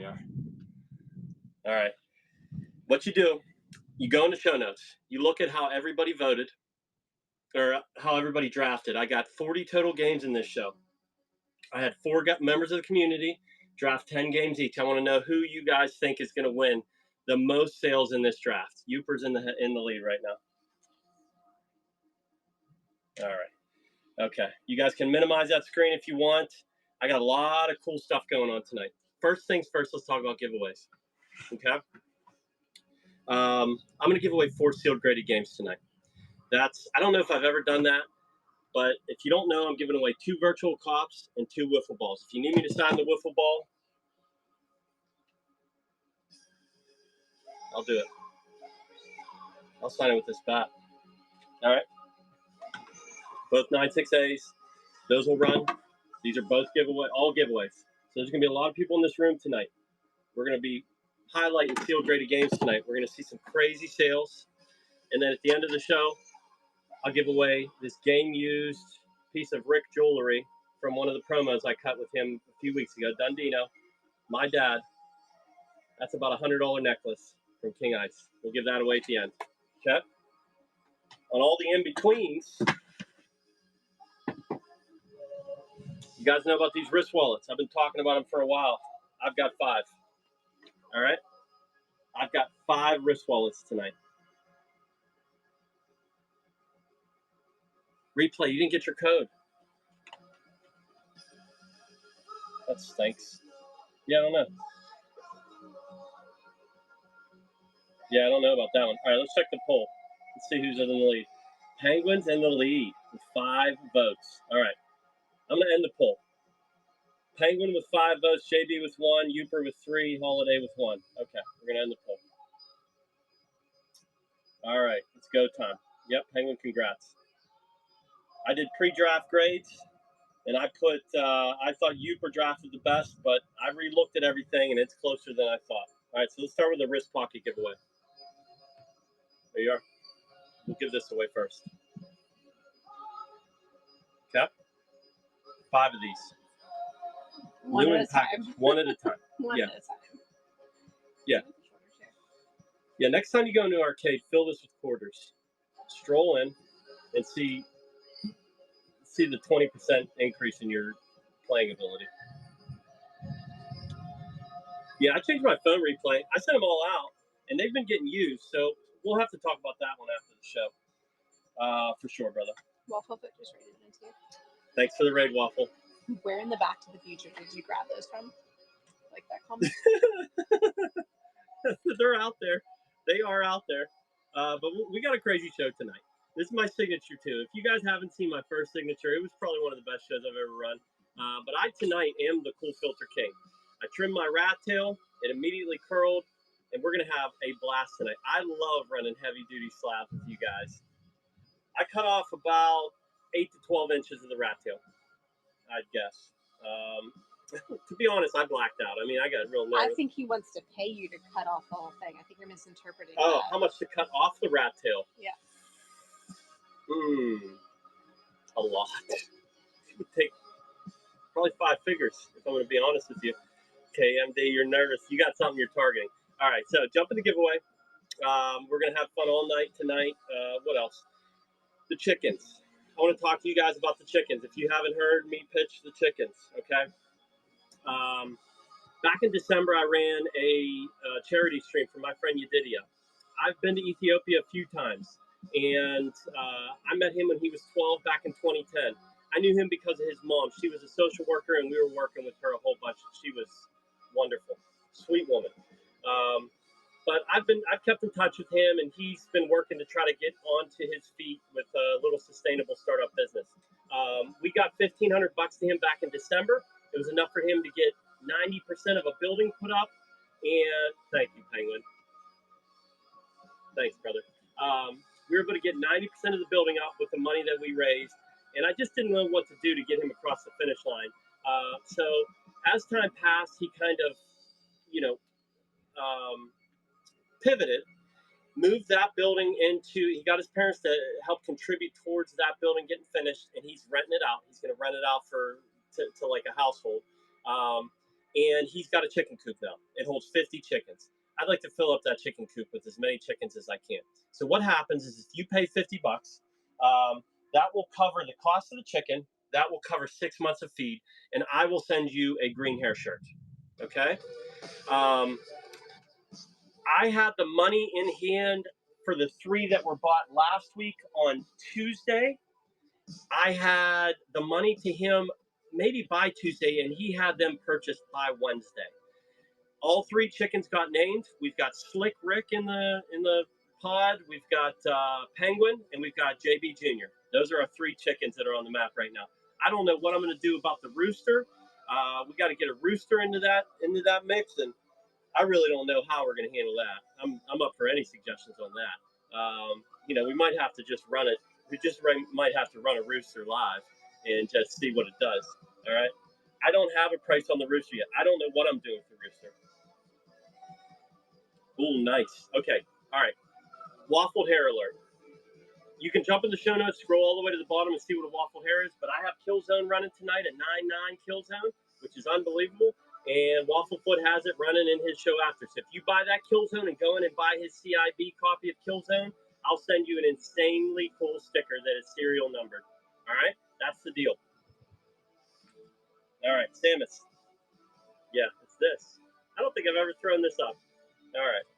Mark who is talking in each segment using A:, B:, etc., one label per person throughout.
A: we are. All right. What you do, you go into show notes. You look at how everybody voted or how everybody drafted. I got 40 total games in this show. I had 4 members of the community draft 10 games each. I want to know who you guys think is going to win the most sales in this draft. Uper's in the lead right now. All right. Okay. You guys can minimize that screen if you want. I got a lot of cool stuff going on tonight. First things first, let's talk about giveaways. Okay. I'm going to give away 4 sealed graded games tonight. I don't know if I've ever done that, but if you don't know, I'm giving away 2 virtual cops and 2 wiffle balls. If you need me to sign the wiffle ball, I'll do it. I'll sign it with this bat. All right. Both 9.6As. Those will run. These are both all giveaways. So there's going to be a lot of people in this room tonight. We're going to be highlighting sealed graded games tonight. We're going to see some crazy sales. And then at the end of the show, I'll give away this game-used piece of Rick jewelry from one of the promos I cut with him a few weeks ago. Dundino, my dad. That's about a $100 necklace from King Ice. We'll give that away at the end. Okay? On all the in-betweens, you guys know about these wrist wallets. I've been talking about them for a while. I've got 5. All right? I've got 5 wrist wallets tonight. Replay, you didn't get your code. That stinks. Yeah, I don't know. Yeah, I don't know about that one. All right, let's check the poll. Let's see who's in the lead. Penguins in the lead with 5 votes. All right, I'm going to end the poll. Penguin with 5 votes, JB with 1, Uper with 3, Holiday with 1. Okay, we're going to end the poll. All right, it's go time. Yep, Penguin, congrats. I did pre-draft grades, and I thought Uper drafted the best, but I re-looked at everything, and it's closer than I thought. All right, so let's start with the wrist pocket giveaway. There you are. We'll give this away first. Okay? 5 of these.
B: One at a time.
A: One at a time.
B: One at a time.
A: Yeah. Yeah, next time you go into an arcade, fill this with quarters. Stroll in and see the 20% increase in your playing ability. Yeah, I changed my phone replay. I sent them all out, and they've been getting used, so we'll have to talk about that one after the show. For sure, brother.
B: Waffle Foot just rated it into you.
A: Thanks for the raid, Waffle.
B: Where in the Back to the Future did you grab those from? Like that comment?
A: They're out there. They are out there. But we got a crazy show tonight. This is my signature, too. If you guys haven't seen my first signature, it was probably one of the best shows I've ever run. But I, tonight, am the Cool Filter King. I trimmed my rat tail. It immediately curled. And we're going to have a blast tonight. I love running heavy-duty slabs with you guys. I cut off about 8 to 12 inches of the rat tail, I'd guess. To be honest, I blacked out. I mean, I got real nervous.
B: I think he wants to pay you to cut off the whole thing. I think you're misinterpreting
A: Oh,
B: that.
A: how much to cut off the rat tail?
B: Yeah.
A: A lot. It would take probably 5 figures, if I'm going to be honest with you. Okay, MD, you're nervous. You got something you're targeting. All right, so jump in the giveaway. We're going to have fun all night tonight. What else? The chickens. I want to talk to you guys about the chickens. If you haven't heard me pitch the chickens, okay? Back in December, I ran a charity stream for my friend Yedidia. I've been to Ethiopia a few times, and I met him when he was 12 back in 2010. I knew him because of his mom. She was a social worker, and we were working with her a whole bunch. She was wonderful, sweet woman. But I've kept in touch with him, and he's been working to try to get onto his feet with a little sustainable startup business. We got $1,500 to him back in December. It was enough for him to get 90% of a building put up. And thank you, Penguin. Thanks, brother. We were able to get 90% of the building up with the money that we raised. And I just didn't know what to do to get him across the finish line. So as time passed, he kind of, pivoted, moved that building he got his parents to help contribute towards that building getting finished, and he's renting it out. He's going to rent it out to like a household. and he's got a chicken coop now. It holds 50 chickens. I'd like to fill up that chicken coop with as many chickens as I can. So what happens is if you pay $50, that will cover the cost of the chicken. That will cover 6 months of feed, and I will send you a green hair shirt. Okay? I had the money in hand for the 3 that were bought last week on Tuesday. I had the money to him maybe by Tuesday, and he had them purchased by Wednesday. All 3 chickens got named. We've got Slick Rick in the pod. We've got Penguin, and we've got JB Jr. Those are our 3 chickens that are on the map right now. I don't know what I'm going to do about the rooster. We got to get a rooster into that mix, and I really don't know how we're going to handle that. I'm up for any suggestions on that. We might have to just run it. We just might have to run a rooster live and just see what it does. All right. I don't have a price on the rooster yet. I don't know what I'm doing with the rooster. Ooh, nice. Okay. All right. Waffled hair alert. You can jump in the show notes, scroll all the way to the bottom and see what a waffle hair is. But I have Kill Zone running tonight, a 9.9 Kill Zone, which is unbelievable. And Wafflefoot has it running in his show after. So if you buy that Kill Zone and go in and buy his CIB copy of Kill Zone, I'll send you an insanely cool sticker that is serial numbered. All right? That's the deal. All right, Samus. Yeah, it's this. I don't think I've ever thrown this up. All right.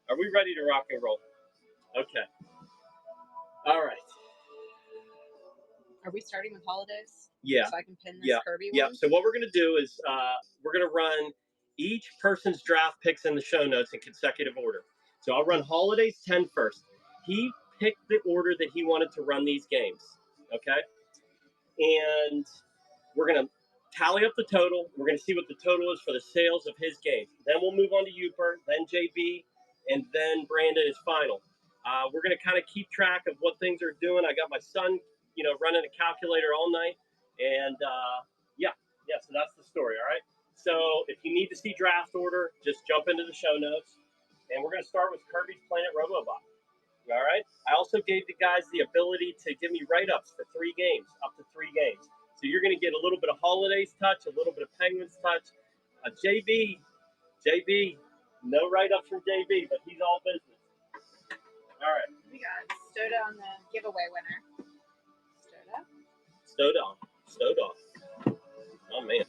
A: Are we ready to rock and roll? Okay. All right.
B: Are we starting with holidays?
A: Yeah.
B: So I can pin this Kirby one?
A: Yeah. So what we're going to do is we're going to run each person's draft picks in the show notes in consecutive order. So I'll run holidays 10 first. He picked the order that he wanted to run these games. Okay. And we're going to tally up the total. We're going to see what the total is for the sales of his games. Then we'll move on to Uper, then JB, and then Brandon is final. We're going to kind of keep track of what things are doing. I got my son, running a calculator all night. And so that's the story, all right? So if you need to see draft order, just jump into the show notes. And we're going to start with Kirby's Planet Robobot, all right? I also gave the guys the ability to give me write-ups for 3 games, up to 3 games. So you're going to get a little bit of Holidays touch, a little bit of Penguins touch. JB, no write-ups from JB, but he's all business. All right.
B: We got Stoda on the giveaway winner.
A: Stoda. Oh, man.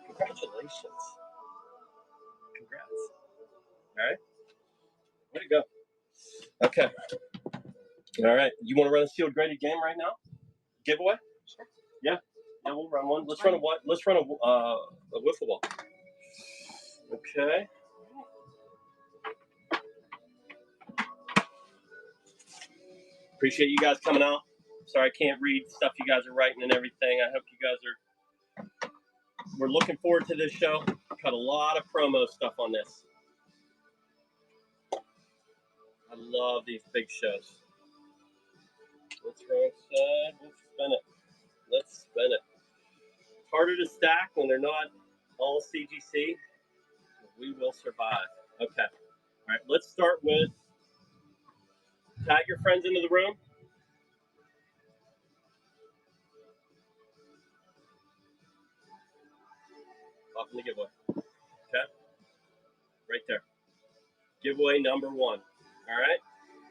A: Congratulations. Congrats. All right. Way to go. Okay. All right. You want to run a sealed graded game right now? Giveaway?
B: Sure.
A: Yeah, we'll run one. Let's run a what? Let's run a wiffle ball. Okay. Appreciate you guys coming out. Sorry I can't read stuff you guys are writing and everything. I hope you guys are. We're looking forward to this show. Got a lot of promo stuff on this. I love these big shows. Let's roll side. Let's spin it. It's harder to stack when they're not all CGC. We will survive. Okay. All right. Let's start with tag your friends into the room. Off in the giveaway. Okay. Right there. Giveaway number 1. All right.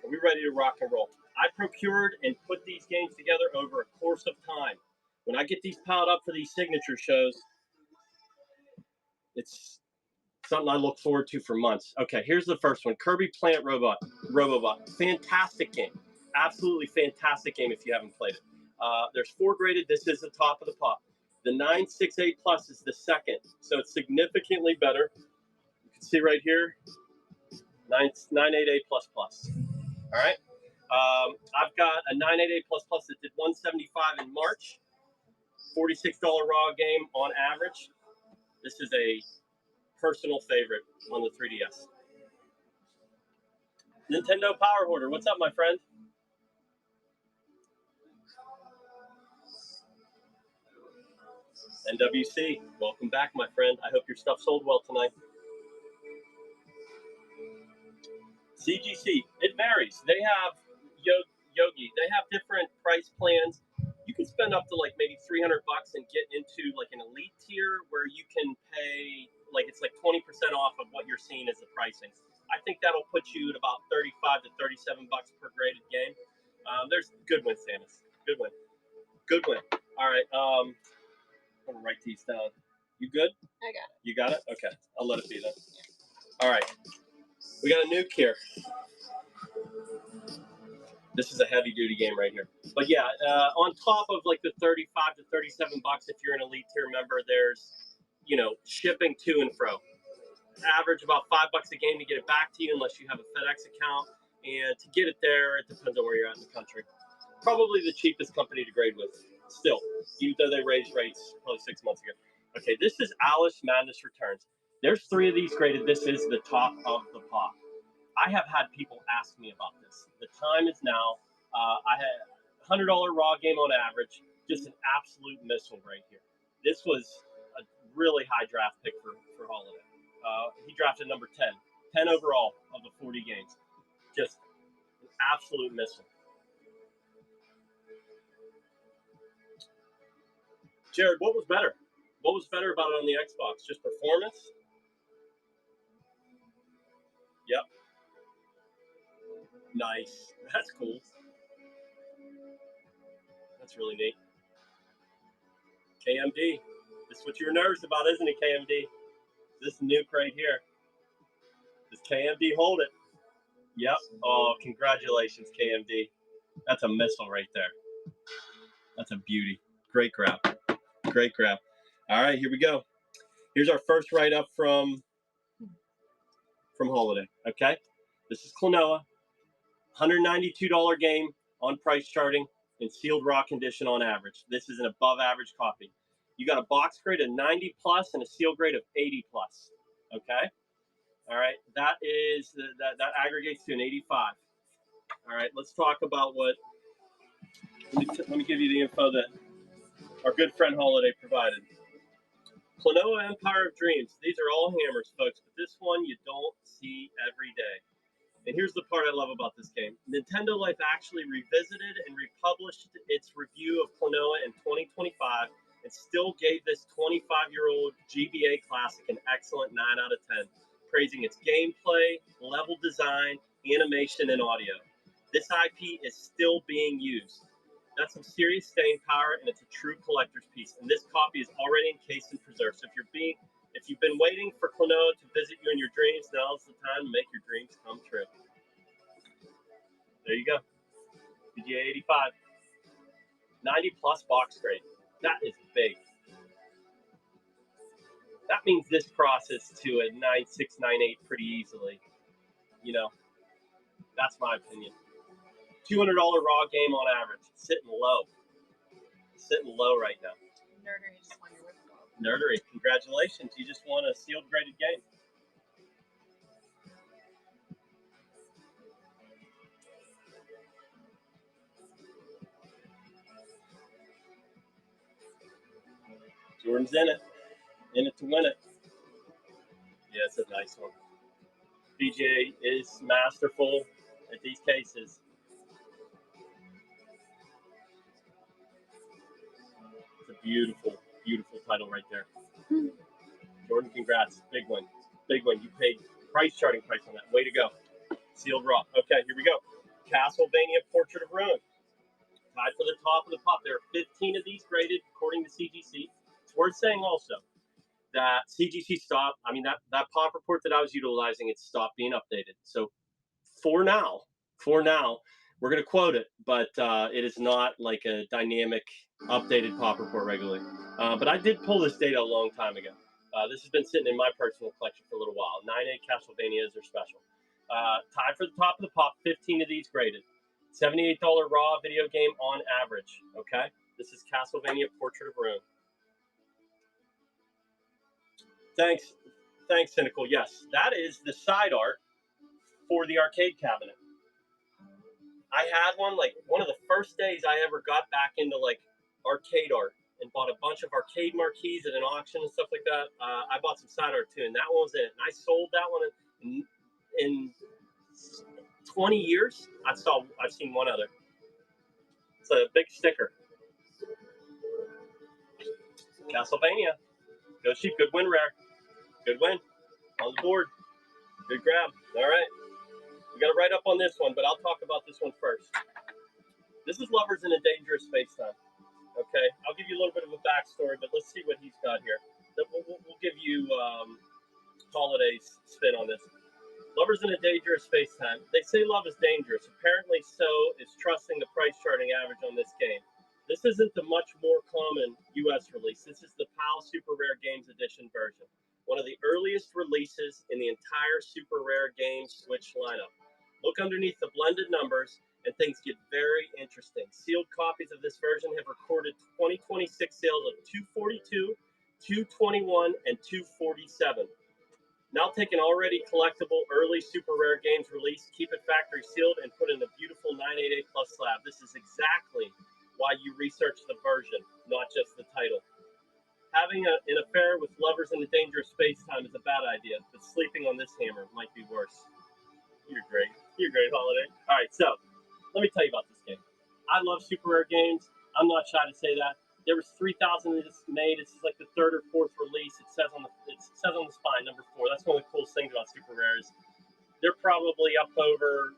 A: Are we ready to rock and roll? I procured and put these games together over a course of time. When I get these piled up for these signature shows, it's something I look forward to for months. Okay, here's the first one. Kirby Planet Robobot. Fantastic game. Absolutely fantastic game if you haven't played it. There's 4 graded. This is the top of the pop. The 968 Plus is the second, so it's significantly better. You can see right here, 988 Plus Plus. All right. I've got a 988 Plus Plus that did 175 in March. $46 raw game on average. This is a personal favorite on the 3DS. Nintendo Power Hoarder, what's up, my friend? NWC, welcome back, my friend. I hope your stuff sold well tonight. CGC, it varies. They have Yogi. They have different price plans. You can spend up to like maybe $300 and get into like an elite tier where you can pay like it's like 20% off of what you're seeing as the pricing. I think that'll put you at about 35 to 37 bucks per graded game. There's good win, Samus. Good win. Good win. All right. I'm gonna write these down. You good?
B: I got it.
A: You got it? Okay. I'll let it be then. All right. We got a nuke here. This is a heavy duty game right here. But yeah, on top of like the 35 to 37 bucks, if you're an elite tier member, there's, shipping to and fro. Average about $5 a game to get it back to you, unless you have a FedEx account. And to get it there, it depends on where you're at in the country. Probably the cheapest company to grade with, still, even though they raised rates probably 6 months ago. Okay, this is Alice Madness Returns. There's 3 of these graded. This is the top of the pop. I have had people ask me about this. The time is now. I had $100 raw game on average, just an absolute missile right here. This was a really high draft pick for Holiday. He drafted number 10 overall of the 40 games. Just an absolute missile. Jared, what was better? What was better about it on the Xbox? Just performance? Yep. Nice. That's cool. That's really neat. KMD. This is what you were nervous about, isn't it, KMD? This nuke right here. Does KMD hold it? Yep. Oh, congratulations, KMD. That's a missile right there. That's a beauty. Great grab. Great grab. All right, here we go. Here's our first write-up from Holiday, okay? This is Klonoa. $192 game on price charting in sealed raw condition on average. This is an above average copy. You got a box grade of 90 plus and a seal grade of 80 plus, okay? All right, that aggregates to an 85. All right, let's talk about what, let me give you the info that our good friend Holiday provided. Klonoa Empire of Dreams. These are all hammers, folks, but this one you don't see every day. And here's the part I love about this game. Nintendo Life actually revisited and republished its review of Klonoa in 2025 and still gave this 25-year-old GBA classic an excellent 9 out of 10, praising its gameplay, level design, animation, and audio. This IP is still being used. That's some serious staying power, and it's a true collector's piece. And this copy is already encased and preserved. So if you've been waiting for Klonoa to visit you in your dreams, now's the time to make your dreams come true. There you go. PGA 85. 90 plus box grade. That is big. That means this crosses to a 9.6, 9.8 pretty easily. That's my opinion. $200 raw game on average. Sitting low. Sitting low right now.
B: Nerdery just won your whip.
A: Nerdery, congratulations. You just won a sealed graded game. Jordan's in it to win it. Yeah, it's a nice one. BJ is masterful at these cases. It's a beautiful, beautiful title right there. Jordan, congrats. Big one. Big one. You paid charting price on that. Way to go. Sealed raw. Okay, here we go. Castlevania Portrait of Ruin. Tied for the top of the pop. There are 15 of these graded according to CGC. It's worth saying also that CGC stopped. I mean, that pop report that I was utilizing, it stopped being updated. So for now, we're going to quote it, but it is not like a dynamic updated pop report regularly. But I did pull this data a long time ago. This has been sitting in my personal collection for a little while. 9.8 Castlevanias are special. Tied for the top of the pop, 15 of these graded. $78 raw video game on average, okay? This is Castlevania Portrait of Ruin. Thanks, Cynical. Yes, that is the side art for the arcade cabinet. I had one of the first days I ever got back into arcade art and bought a bunch of arcade marquees at an auction and stuff like that. I bought some side art too, and that one was it. And I sold that one in 20 years. I've seen one other. It's a big sticker. Castlevania. Go cheap, good win rare. Good win. On the board. Good grab. All right. We got to write up on this one, but I'll talk about this one first. This is Lovers in a Dangerous Space-Time. Okay, I'll give you a little bit of a backstory, but let's see what he's got here. We'll give you Holiday's spin on this. Lovers in a Dangerous Space-Time. They say love is dangerous. Apparently so is trusting the price charting average on this game. This isn't the much more common US release. This is the PAL Super Rare Games Edition version. One of the earliest releases in the entire Super Rare Games Switch lineup. Look underneath the blended numbers and things get very interesting. Sealed copies of this version have recorded 2026 sales of 242, 221, and 247. Now take an already collectible early Super Rare Games release, keep it factory sealed, and put in a beautiful 988 Plus slab. This is exactly why you research the version, not just the title. Having an affair with Lovers in a Dangerous Space-Time is a bad idea, but sleeping on this hammer might be worse. You're great. You're great, Holiday. All right, so let me tell you about this game. I love Super Rare Games. I'm not shy to say that. There was 3,000 of this made. This is like the third or fourth release. It says on the spine, number 4. That's one of the coolest things about Super Rares. They're probably up over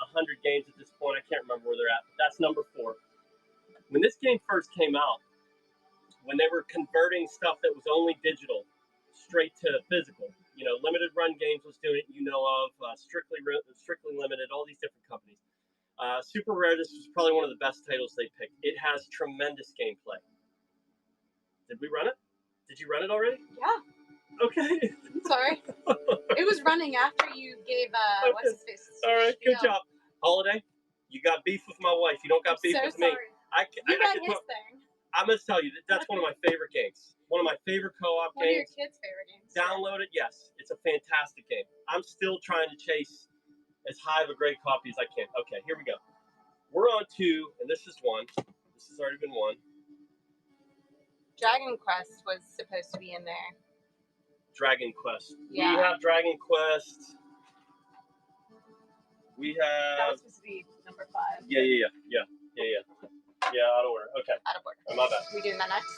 A: 100 games at this point. I can't remember where they're at. But that's number 4. When this game first came out, when they were converting stuff that was only digital straight to physical, you know, Limited Run Games was doing it, you know of, Strictly Limited, all these different companies. Super Rare, this was probably one of the best titles they picked. It has tremendous gameplay. Did we run it? Did you run it already?
B: Yeah.
A: Okay.
B: Sorry. It was running after you gave, what's his face?
A: All right, good job. Holiday, you got beef with my wife. You don't got beef with me.
B: You ran his thing.
A: I'm going to tell you, that's one of my favorite games. One of my favorite co-op games.
B: One of your kids' favorite games.
A: Download it, yes. It's a fantastic game. I'm still trying to chase as high of a great copy as I can. Okay, here we go. We're on 2, and this is 1. This has already been 1.
B: Dragon Quest was supposed to be in there.
A: Dragon Quest.
B: Yeah.
A: We have Dragon Quest. We
B: That
A: have...
B: was supposed to be number 5.
A: Yeah, out of order. Okay.
B: Out of order.
A: Oh, my bad.
B: We doing that next?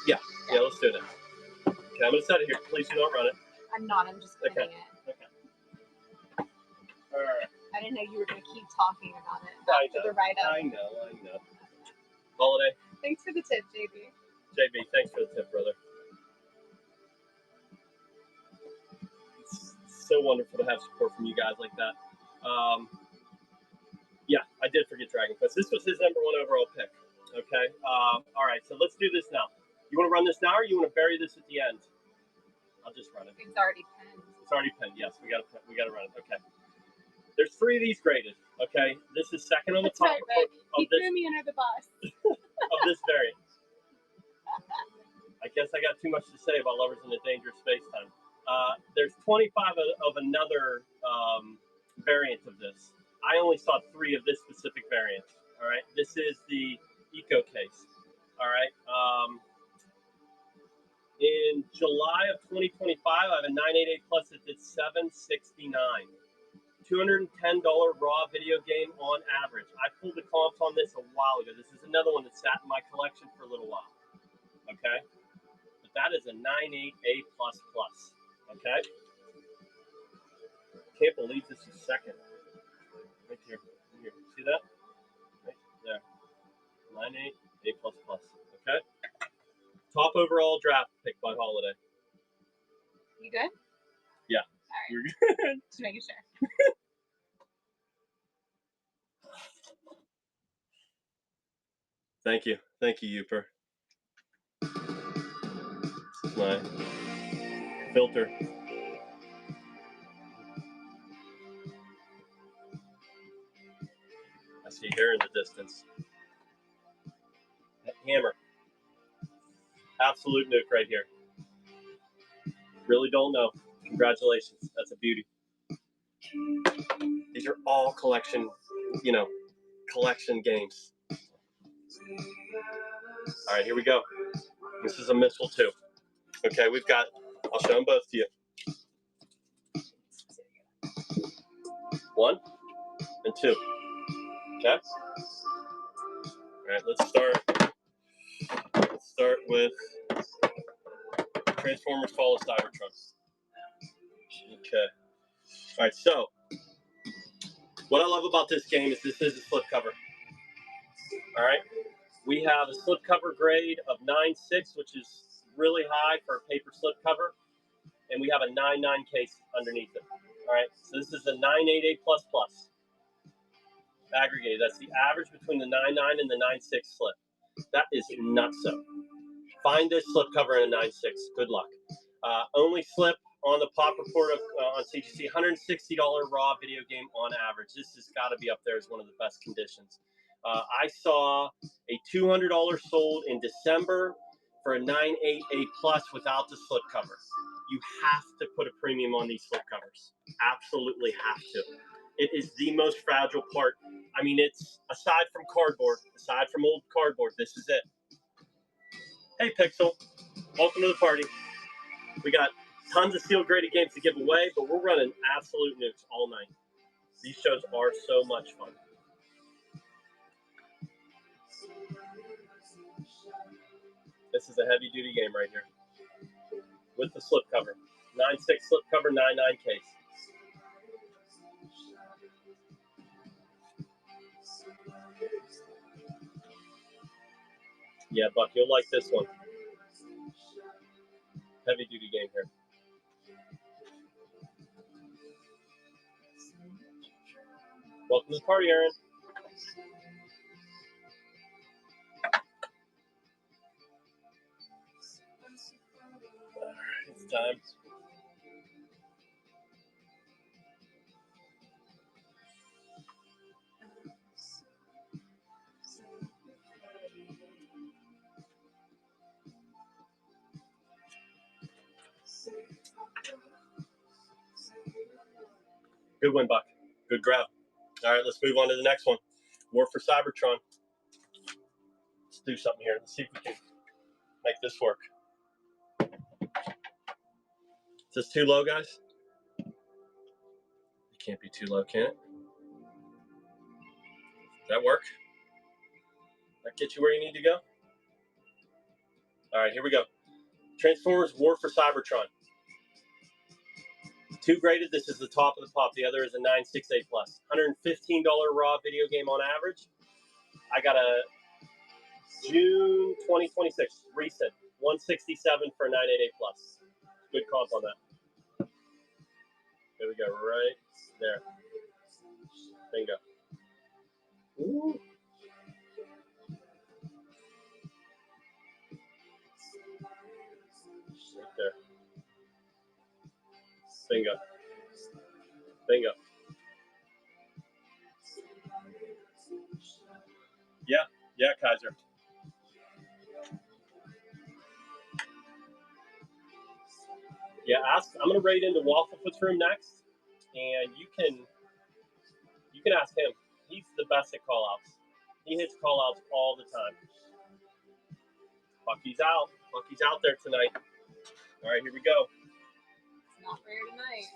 A: Yeah, let's do that. Okay, I'm going to set it here. Please do not run it.
B: I'm not. I'm just pinning it.
A: Okay. All right.
B: I didn't know you were going to keep talking about it after the write-up.
A: I know. Holiday.
B: Thanks for the tip, JB.
A: JB, thanks for the tip, brother. It's so wonderful to have support from you guys like that. Yeah, I did forget Dragon Quest. This was his number 1 overall pick. Okay. All right, so let's do this now. You want to run this now, or you want to bury this at the end? I'll just run it.
B: It's already pinned.
A: It's already pinned. Yes, we got to run it. Okay. There's 3 of these graded. Okay. This is second on the top
B: right, Rick.
A: of
B: He
A: this
B: threw me under the bus.
A: of this variant. I guess I got too much to say about Lovers in a Dangerous Space-Time. There's 25 of another variant of this. I only saw 3 of this specific variant. All right. This is the Eco case. All right. In July of 2025, I have a 988 Plus that did $769. $210 raw video game on average. I pulled the comps on this a while ago. This is another one that sat in my collection for a little while. Okay? But that is a 988 Plus. Okay? Can't believe this is second. Right here. See that? Right there. 988 Plus. Okay? Top overall draft pick by Holiday.
B: You good?
A: Yeah.
B: All right.
A: You're good.
B: Just making sure.
A: Thank you, Youper. This is my filter. I see hair in the distance. That hammer. Absolute nuke right here. Really don't know. Congratulations. That's a beauty. These are all collection games. All right, here we go. This is a missile too. Okay, we've got, I'll show them both to you. 1 and 2. Okay? All right, let's start with Transformers follow Cybertron. Okay. All right, so what I love about this game is this is a slipcover. All right. We have a slipcover grade of 9.6, which is really high for a paper slipcover. And we have a 9.9 case underneath it. All right. So this is a 9.88++. Aggregated. That's the average between the 9.9 and the 9.6 slip. That is nutso. Find this slipcover in a 9.6. Good luck. Only slip on the pop report on CGC, $160 raw video game on average. This has got to be up there as one of the best conditions. I saw a $200 sold in December for a 9.8 A+ without the slipcover. You have to put a premium on these slipcovers. Absolutely have to. It is the most fragile part. I mean, it's aside from cardboard, aside from old cardboard, this is it. Hey, Pixel, welcome to the party. We got tons of sealed graded games to give away, but we're running absolute nukes all night. These shows are so much fun. This is a heavy duty game right here with the slipcover. 9.6 slipcover, 9.9 case. Yeah, Buck, you'll like this one. Heavy duty game here. Welcome to the party, Aaron. It's time. Good win, Buck. Good grab. All right, let's move on to the next one. War for Cybertron. Let's do something here. Let's see if we can make this work. Is this too low, guys? It can't be too low, can it? Does that work? That get you where you need to go? All right, here we go. Transformers War for Cybertron. 2 graded, this is the top of the pop. The other is a 9.6 A+. $115 raw video game on average. I got a June 2026 recent 167 for a 9.8 A+. Good comp on that. There we go, right there. Bingo. Ooh. Right there. Bingo. Bingo. Yeah, Kaiser. Yeah, I'm gonna raid into Wafflefoot's room next, and you can ask him. He's the best at call-outs. He hits call-outs all the time. Bucky's out. Bucky's out there tonight. All right, here we go.
B: It's not rare tonight.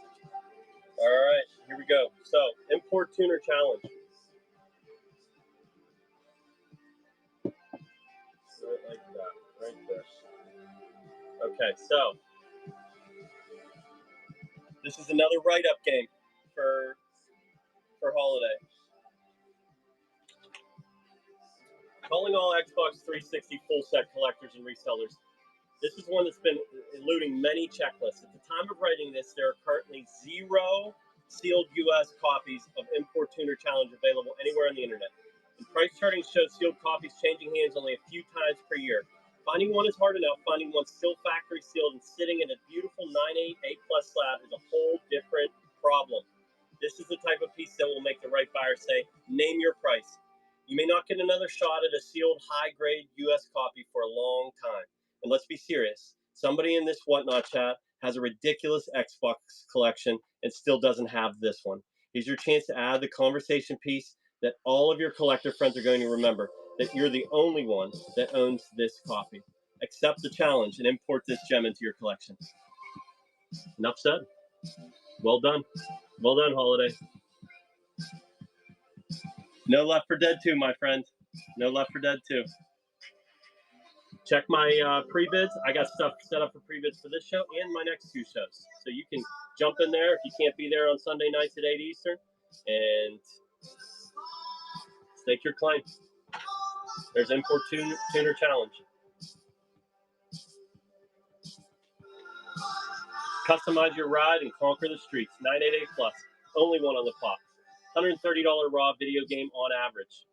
A: All right, here we go. So, import tuner challenge. Right like that, right there. Okay, so this is another write-up game for holiday. Calling all Xbox 360 full set collectors and resellers. This is one that's been eluding many checklists. At the time of writing this, there are currently 0 sealed U.S. copies of Import Tuner Challenge available anywhere on the internet. And price charting shows sealed copies changing hands only a few times per year. Finding one is hard enough. Finding one still factory sealed and sitting in a beautiful 9.8 A+ slab is a whole different problem. This is the type of piece that will make the right buyer say, name your price. You may not get another shot at a sealed high-grade U.S. copy for a long time. And let's be serious. Somebody in this Whatnot chat has a ridiculous Xbox collection and still doesn't have this one. Here's your chance to add the conversation piece that all of your collector friends are going to remember, that you're the only one that owns this copy. Accept the challenge and import this gem into your collection. Enough said. Well done. Well done, Holiday. No Left 4 Dead 2, my friend. No Left 4 Dead 2. check my pre-bids. I got stuff set up for pre-bids for this show and my next 2 shows. So you can jump in there if you can't be there on Sunday nights at 8 Eastern and stake your claim. There's Import Tuner Challenge. Customize your ride and conquer the streets. 988 plus. Only one on the clock. $130 raw video game on average.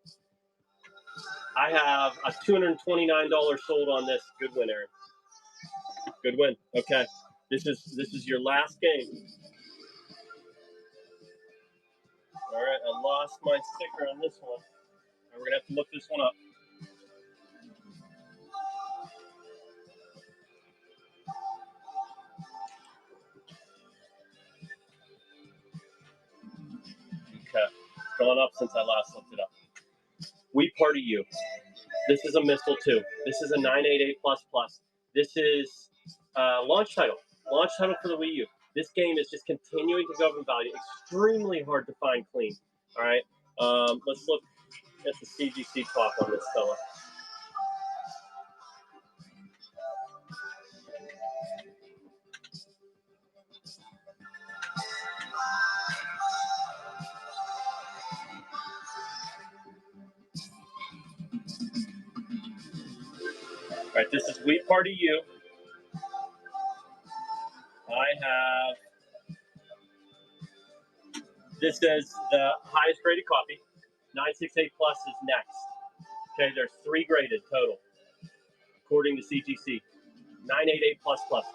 A: I have a $229 sold on this. Good win, Aaron. Good win. Okay. This is your last game. All right. I lost my sticker on this one. We're gonna have to look this one up. Okay. It's gone up since I last looked it up. We Party You. This is a missile too. This is a 988 plus plus. This is launch title. Launch title for the Wii U. This game is just continuing to go up in value. Extremely hard to find clean. All right. Let's look at the CGC talk on this fella. All right, this is We Party You. I have, this is the highest graded copy. 968 plus is next. Okay, there's 3 graded total, according to CGC. 988 plus plus.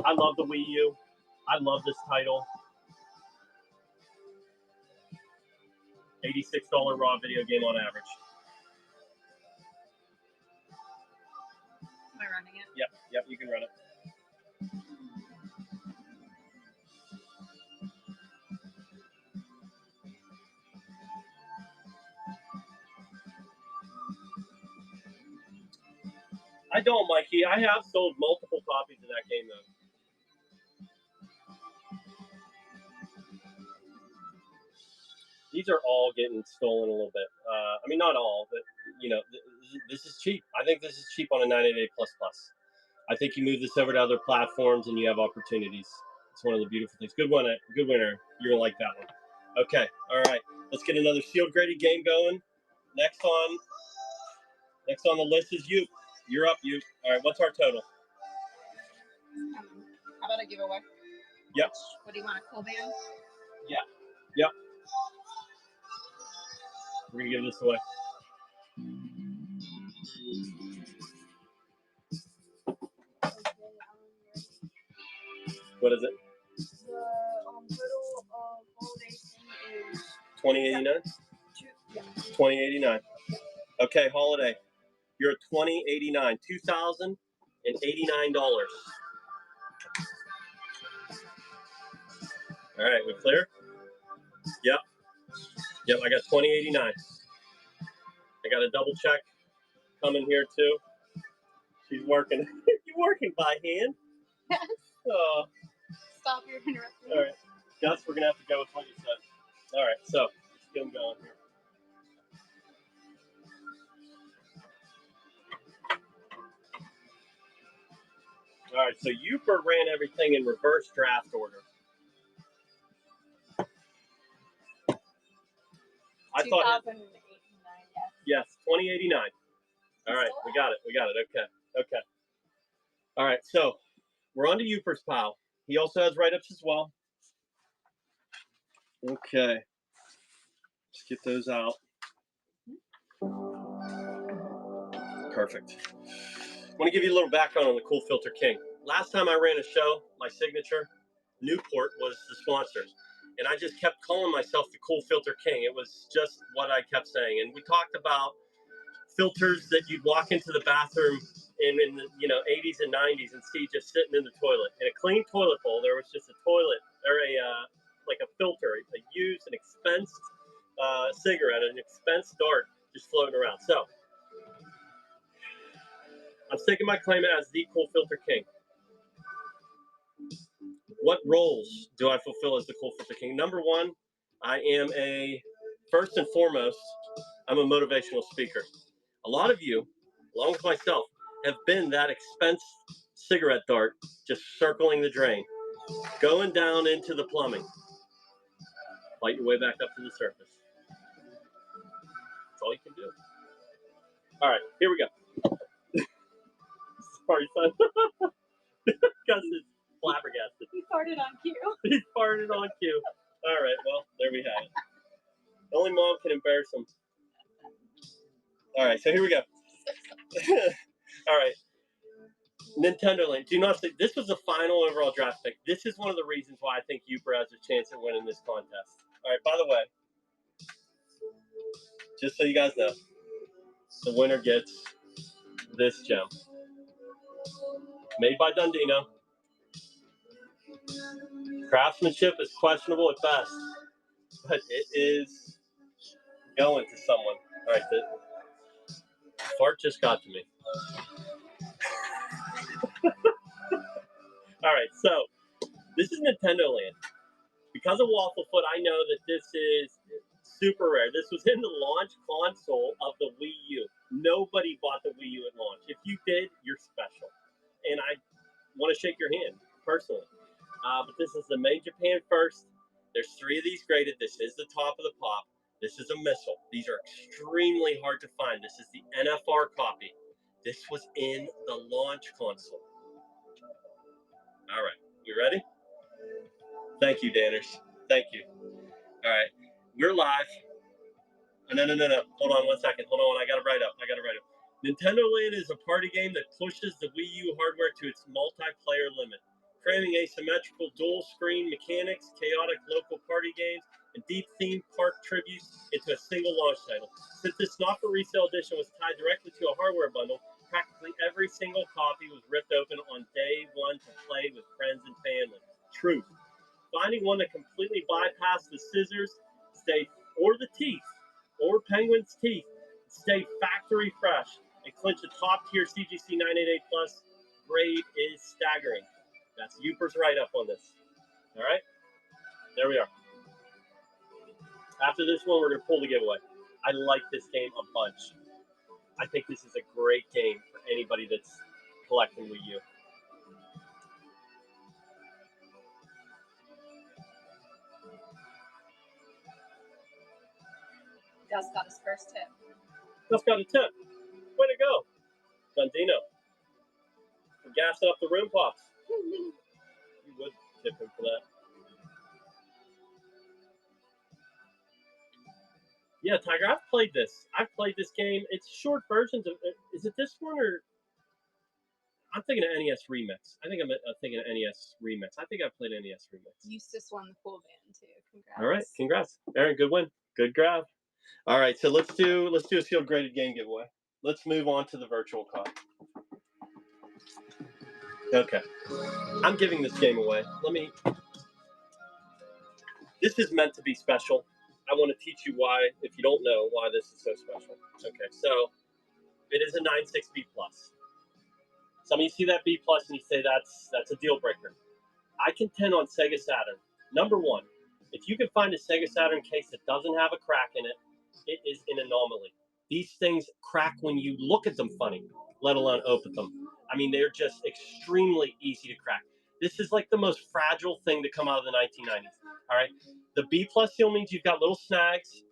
A: I love the Wii U. I love this title. $86 raw video game on average.
B: Am I running it?
A: Yep, you can run it. I don't, Mikey. I have sold multiple copies of that game, though. These are all getting stolen a little bit. I mean, not all, but, you know, this is cheap. I think this is cheap on a 988 plus plus. I think you move this over to other platforms and you have opportunities. It's one of the beautiful things. Good one, good winner. You're going to like that one. Okay, all right. Let's get another sealed graded game going. Next on the list is you. You're up, you. All right, what's our total?
B: How about a giveaway?
A: Yep.
B: What do you want, a cool band?
A: Yep. We're going to give this away. What is it?
C: The total holiday thing is
A: $20.89?
C: yeah.
A: $20.89. Okay, holiday. You're at $20.89. $2,089. All right, we clear? Yep. I got $20.89. I got a double check coming here too. She's working. You working by hand?
B: Yes.
A: Oh.
B: Stop, you're interrupting.
A: All right. Gus, we're gonna have to go with what you said. All right, so let's get them going here. All right, so Uper ran everything in reverse draft order. I thought
B: 2008 and 9,
A: yes, $20.89. All right, we got it. Okay. All right, so we're on to Uper's pile. He also has write-ups as well. Okay. Let's get those out. Perfect. I want to give you a little background on the Cool Filter King. Last time I ran a show, my Cignature, Newport was the sponsor. And I just kept calling myself the Cool Filter King. It was just what I kept saying. And we talked about filters that you'd walk into the bathroom in the 80s and 90s and see just sitting in the toilet. In a clean toilet bowl, there was just a toilet or a filter, a used and expensed cigarette, an expense dart just floating around. So I'm staking my claim as the Cool Filter King. What roles do I fulfill as the Cool Filter King? Number one, I am first and foremost, I'm a motivational speaker. A lot of you, along with myself, have been that expense cigarette dart just circling the drain, going down into the plumbing. Fight your way back up to the surface. That's all you can do. All right, here we go. Sorry, son. Gus is flabbergasted.
B: He farted on cue.
A: He farted on cue. All right, well, there we have it. Only mom can embarrass him. All right, so here we go. All right. Nintendo Land. Do not say this was the final overall draft pick. This is one of the reasons why I think Uber has a chance at winning this contest. All right, by the way, just so you guys know, the winner gets this gem. Made by Dundino. Craftsmanship is questionable at best, but it is going to someone. All right, the fart just got to me. All right, so this is Nintendo Land. Because of Wafflefoot, I know that this is super rare. This was in the launch console of the Wii U. Nobody bought the Wii U at launch. If you did, you're special. And I want to shake your hand, personally. But this is the Made Japan first. There's 3 of these graded. This is the top of the pop. This is a missile. These are extremely hard to find. This is the NFR copy. This was in the launch console. All right, you ready? Thank you, Danners. Thank you. All right, we're live. No. Hold on 1 second. Hold on, I got to write up. Nintendo Land is a party game that pushes the Wii U hardware to its multiplayer limit, cramming asymmetrical dual-screen mechanics, chaotic local party games, and deep-themed park tributes into a single launch title. Since this not-for-resale edition was tied directly to a hardware bundle, practically every single copy was ripped open on day 1 to play with friends and family. Truth. Finding one that completely bypassed the scissors, or the teeth, or penguin's teeth, stay factory fresh, and clinch a top-tier CGC 988 Plus grade is staggering. That's Uper's write-up on this. All right? There we are. After this one, we're going to pull the giveaway. I like this game a bunch. I think this is a great game for anybody that's collecting Wii U.
B: Gus got his first tip.
A: Gus got a tip. Way to go. Dundino. For gassing up the room pops. You would tip him for that. Yeah, Tiger, I've played this. I've played this game. It's short versions of it. Is it this one or... I'm thinking of NES Remix. I think I'm thinking of NES Remix. I think I've played NES Remix.
B: Eustace won the pool van too. Congrats.
A: All right, congrats. Aaron, good win. Good grab. All right, so let's do a sealed graded game giveaway. Let's move on to the virtual card. Okay. I'm giving this game away. This is meant to be special. I want to teach you why, if you don't know, why this is so special. Okay, so it is a 9.6 B+. Some of you see that B+ and you say that's a deal breaker. I contend on Sega Saturn. Number 1, if you can find a Sega Saturn case that doesn't have a crack in it, it is an anomaly. These things crack when you look at them funny, let alone open them. I mean, they're just extremely easy to crack. This is like the most fragile thing to come out of the 1990s. All right, the B+ seal means you've got little snags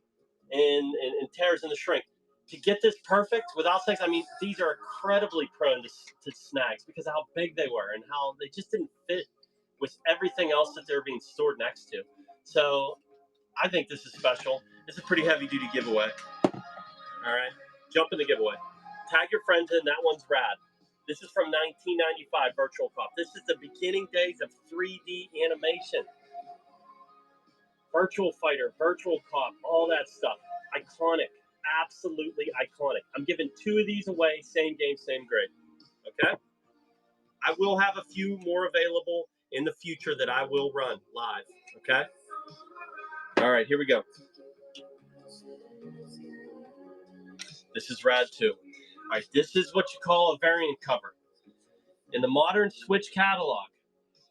A: and tears in the shrink. To get this perfect without snags, I mean, these are incredibly prone to snags because of how big they were and how they just didn't fit with everything else that they were being stored next to. So I think this is special. This is a pretty heavy-duty giveaway. All right, jump in the giveaway. Tag your friends in. That one's rad. This is from 1995 Virtual Cop. This is the beginning days of 3D animation. Virtual Fighter, Virtual Cop, all that stuff. Iconic. Absolutely iconic. I'm giving 2 of these away. Same game, same grade. Okay? I will have a few more available in the future that I will run live. Okay? All right, here we go. This is rad too. All right, this is what you call a variant cover. In the modern Switch catalog,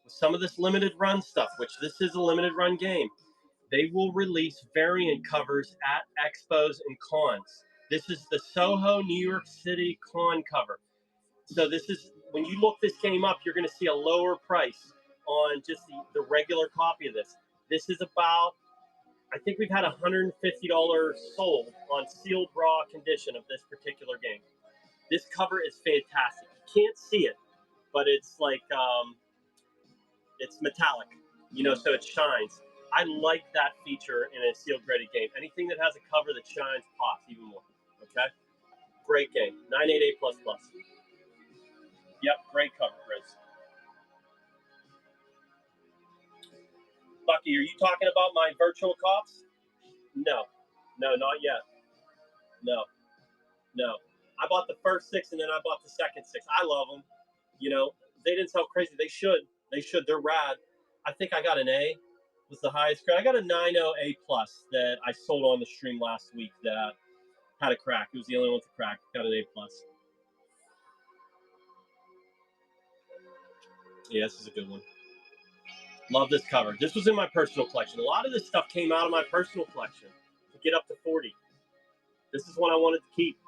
A: with some of this limited run stuff, which this is a limited run game, they will release variant covers at expos and cons. This is the Soho, New York City con cover. So this is, when you look this game up, you're going to see a lower price on just the regular copy of this. This is about, I think we've had $150 sold on sealed raw condition of this particular game. This cover is fantastic. You can't see it, but it's like, it's metallic, so it shines. I like that feature in a sealed graded game. Anything that has a cover that shines pops even more. Okay? Great game. 988++. Yep, great cover, Chris. Bucky, are you talking about my virtual cops? No, not yet. No. I bought the first 6 and then I bought the second 6. I love them. They didn't sell crazy. They should. They're rad. I think I got an A. Was the highest grade. I got a 9.0 A+ that I sold on the stream last week that had a crack. It was the only one with a crack. Got an A+. Yeah, this is a good one. Love this cover. This was in my personal collection. A lot of this stuff came out of my personal collection to get up to 40. This is one I wanted to keep.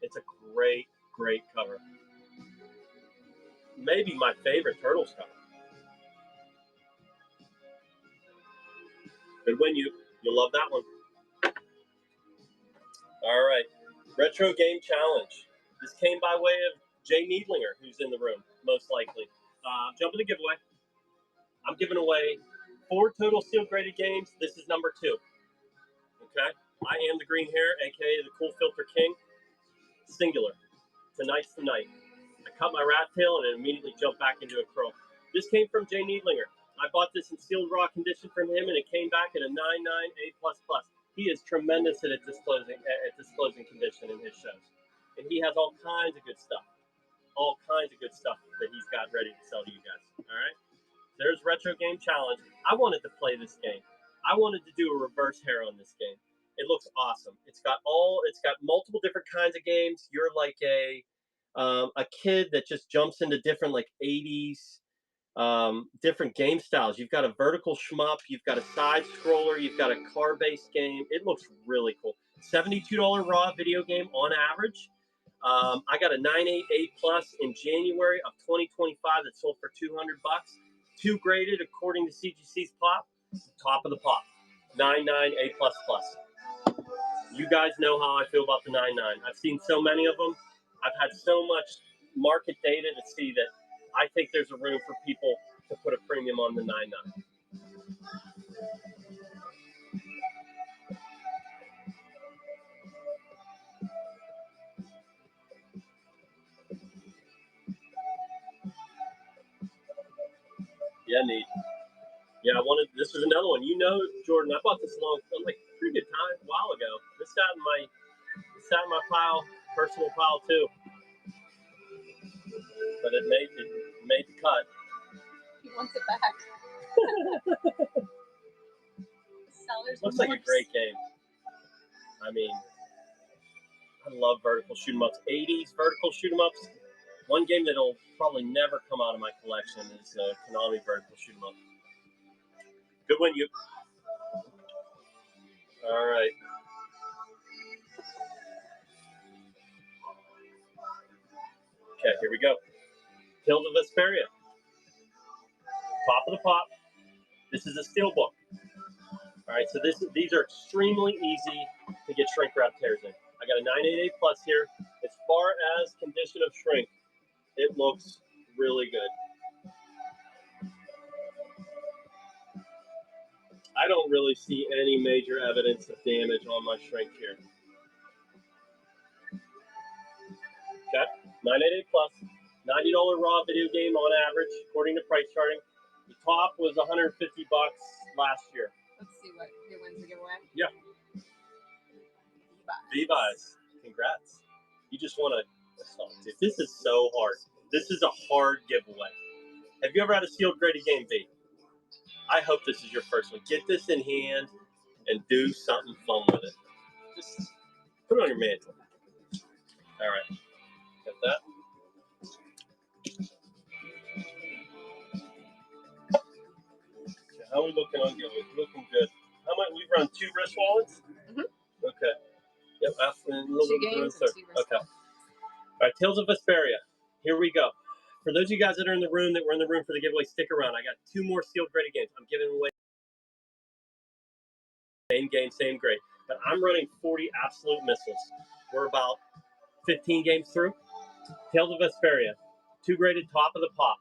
A: It's a great, great cover. Maybe my favorite Turtles cover. Good win, you'll love that one. All right, Retro Game Challenge. This came by way of Jay Needlinger, who's in the room, most likely. Jump in the giveaway. I'm giving away 4 total sealed graded games. This is number 2. Okay? I am the green hair, aka the Cool Filter King. Singular. Tonight's the night. I cut my rat tail and it immediately jumped back into a curl. This came from Jay Needlinger. I bought this in sealed raw condition from him, and it came back at a 9.9 A++. He is tremendous at disclosing condition in his shows, and he has all kinds of good stuff. All kinds of good stuff that he's got ready to sell to you guys. All right. There's Retro Game Challenge. I wanted to play this game. I wanted to do a reverse hair on this game. It looks awesome. It's got multiple different kinds of games. You're like a kid that just jumps into different like 80s different game styles. You've got a vertical shmup, you've got a side scroller, you've got a car-based game. It looks really cool. $72 raw video game on average. I got a 9.8 A+ in January of 2025 that sold for $200. 2 graded according to CGC's pop. Top of the pop. 9.9 A++. You guys know how I feel about the 9.9. I've seen so many of them. I've had so much market data to see that I think there's a room for people to put a premium on the 9.9. Yeah, neat. Yeah, this was another one. Jordan, I bought this pretty good time, a while ago. This sat in my personal pile too. But it made the cut.
B: He wants it back. Sellers
A: Looks like a great game. I mean, I love vertical shoot 'em ups. 80s vertical shoot 'em ups. One game that'll probably never come out of my collection is Konami vertical shoot 'em up. Good win, you. All right. Okay, here we go. Tales of Vesperia. Top of the pop. This is a steelbook. All right, so these are extremely easy to get shrink wrap tears in. I got a 9.8 A+ here. As far as condition of shrink, it looks really good. I don't really see any major evidence of damage on my shrink here. Okay, 9.8 A+, $90 raw video game on average, according to price charting. The top was $150 last year.
B: Let's see what your wins to give away.
A: Yeah. V-Buys. Congrats. You just want to... Dude, this is so hard. This is a hard giveaway. Have you ever had a sealed graded game, V? I hope this is your first one. Get this in hand and do something fun with it. Just put it on your mantle. All right. Got that. Okay, how are we looking on giveaways? Looking good. How much? We've run 2 wrist wallets?
B: Mm-hmm.
A: Okay. Yep, after a little
B: 2
A: bit of
B: games
A: the
B: and 2 wrist
A: Okay. All right, Tales of Vesperia. here we go. For those of you guys that are in the room, that were in the room for the giveaway, stick around. I got 2 more sealed graded games. I'm giving away same game, same grade. But I'm running 40 absolute missiles. We're about 15 games through. Tales of Vesperia, 2 graded, top of the pop.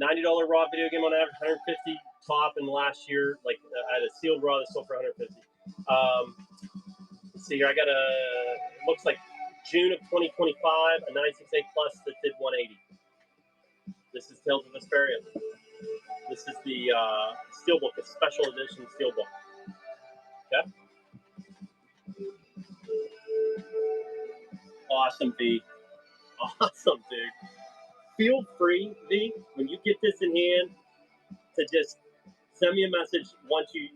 A: $90 raw video game on average, 150 top. And last year, like I had a sealed raw that sold for 150. Let's see here. I got it looks like June of 2025, a 968 plus that did 180. This is Tales of Vesperia. This is the Steelbook, the special edition Steelbook. Okay. Awesome, V. Awesome, dude. Feel free, V, when you get this in hand, to just send me a message once you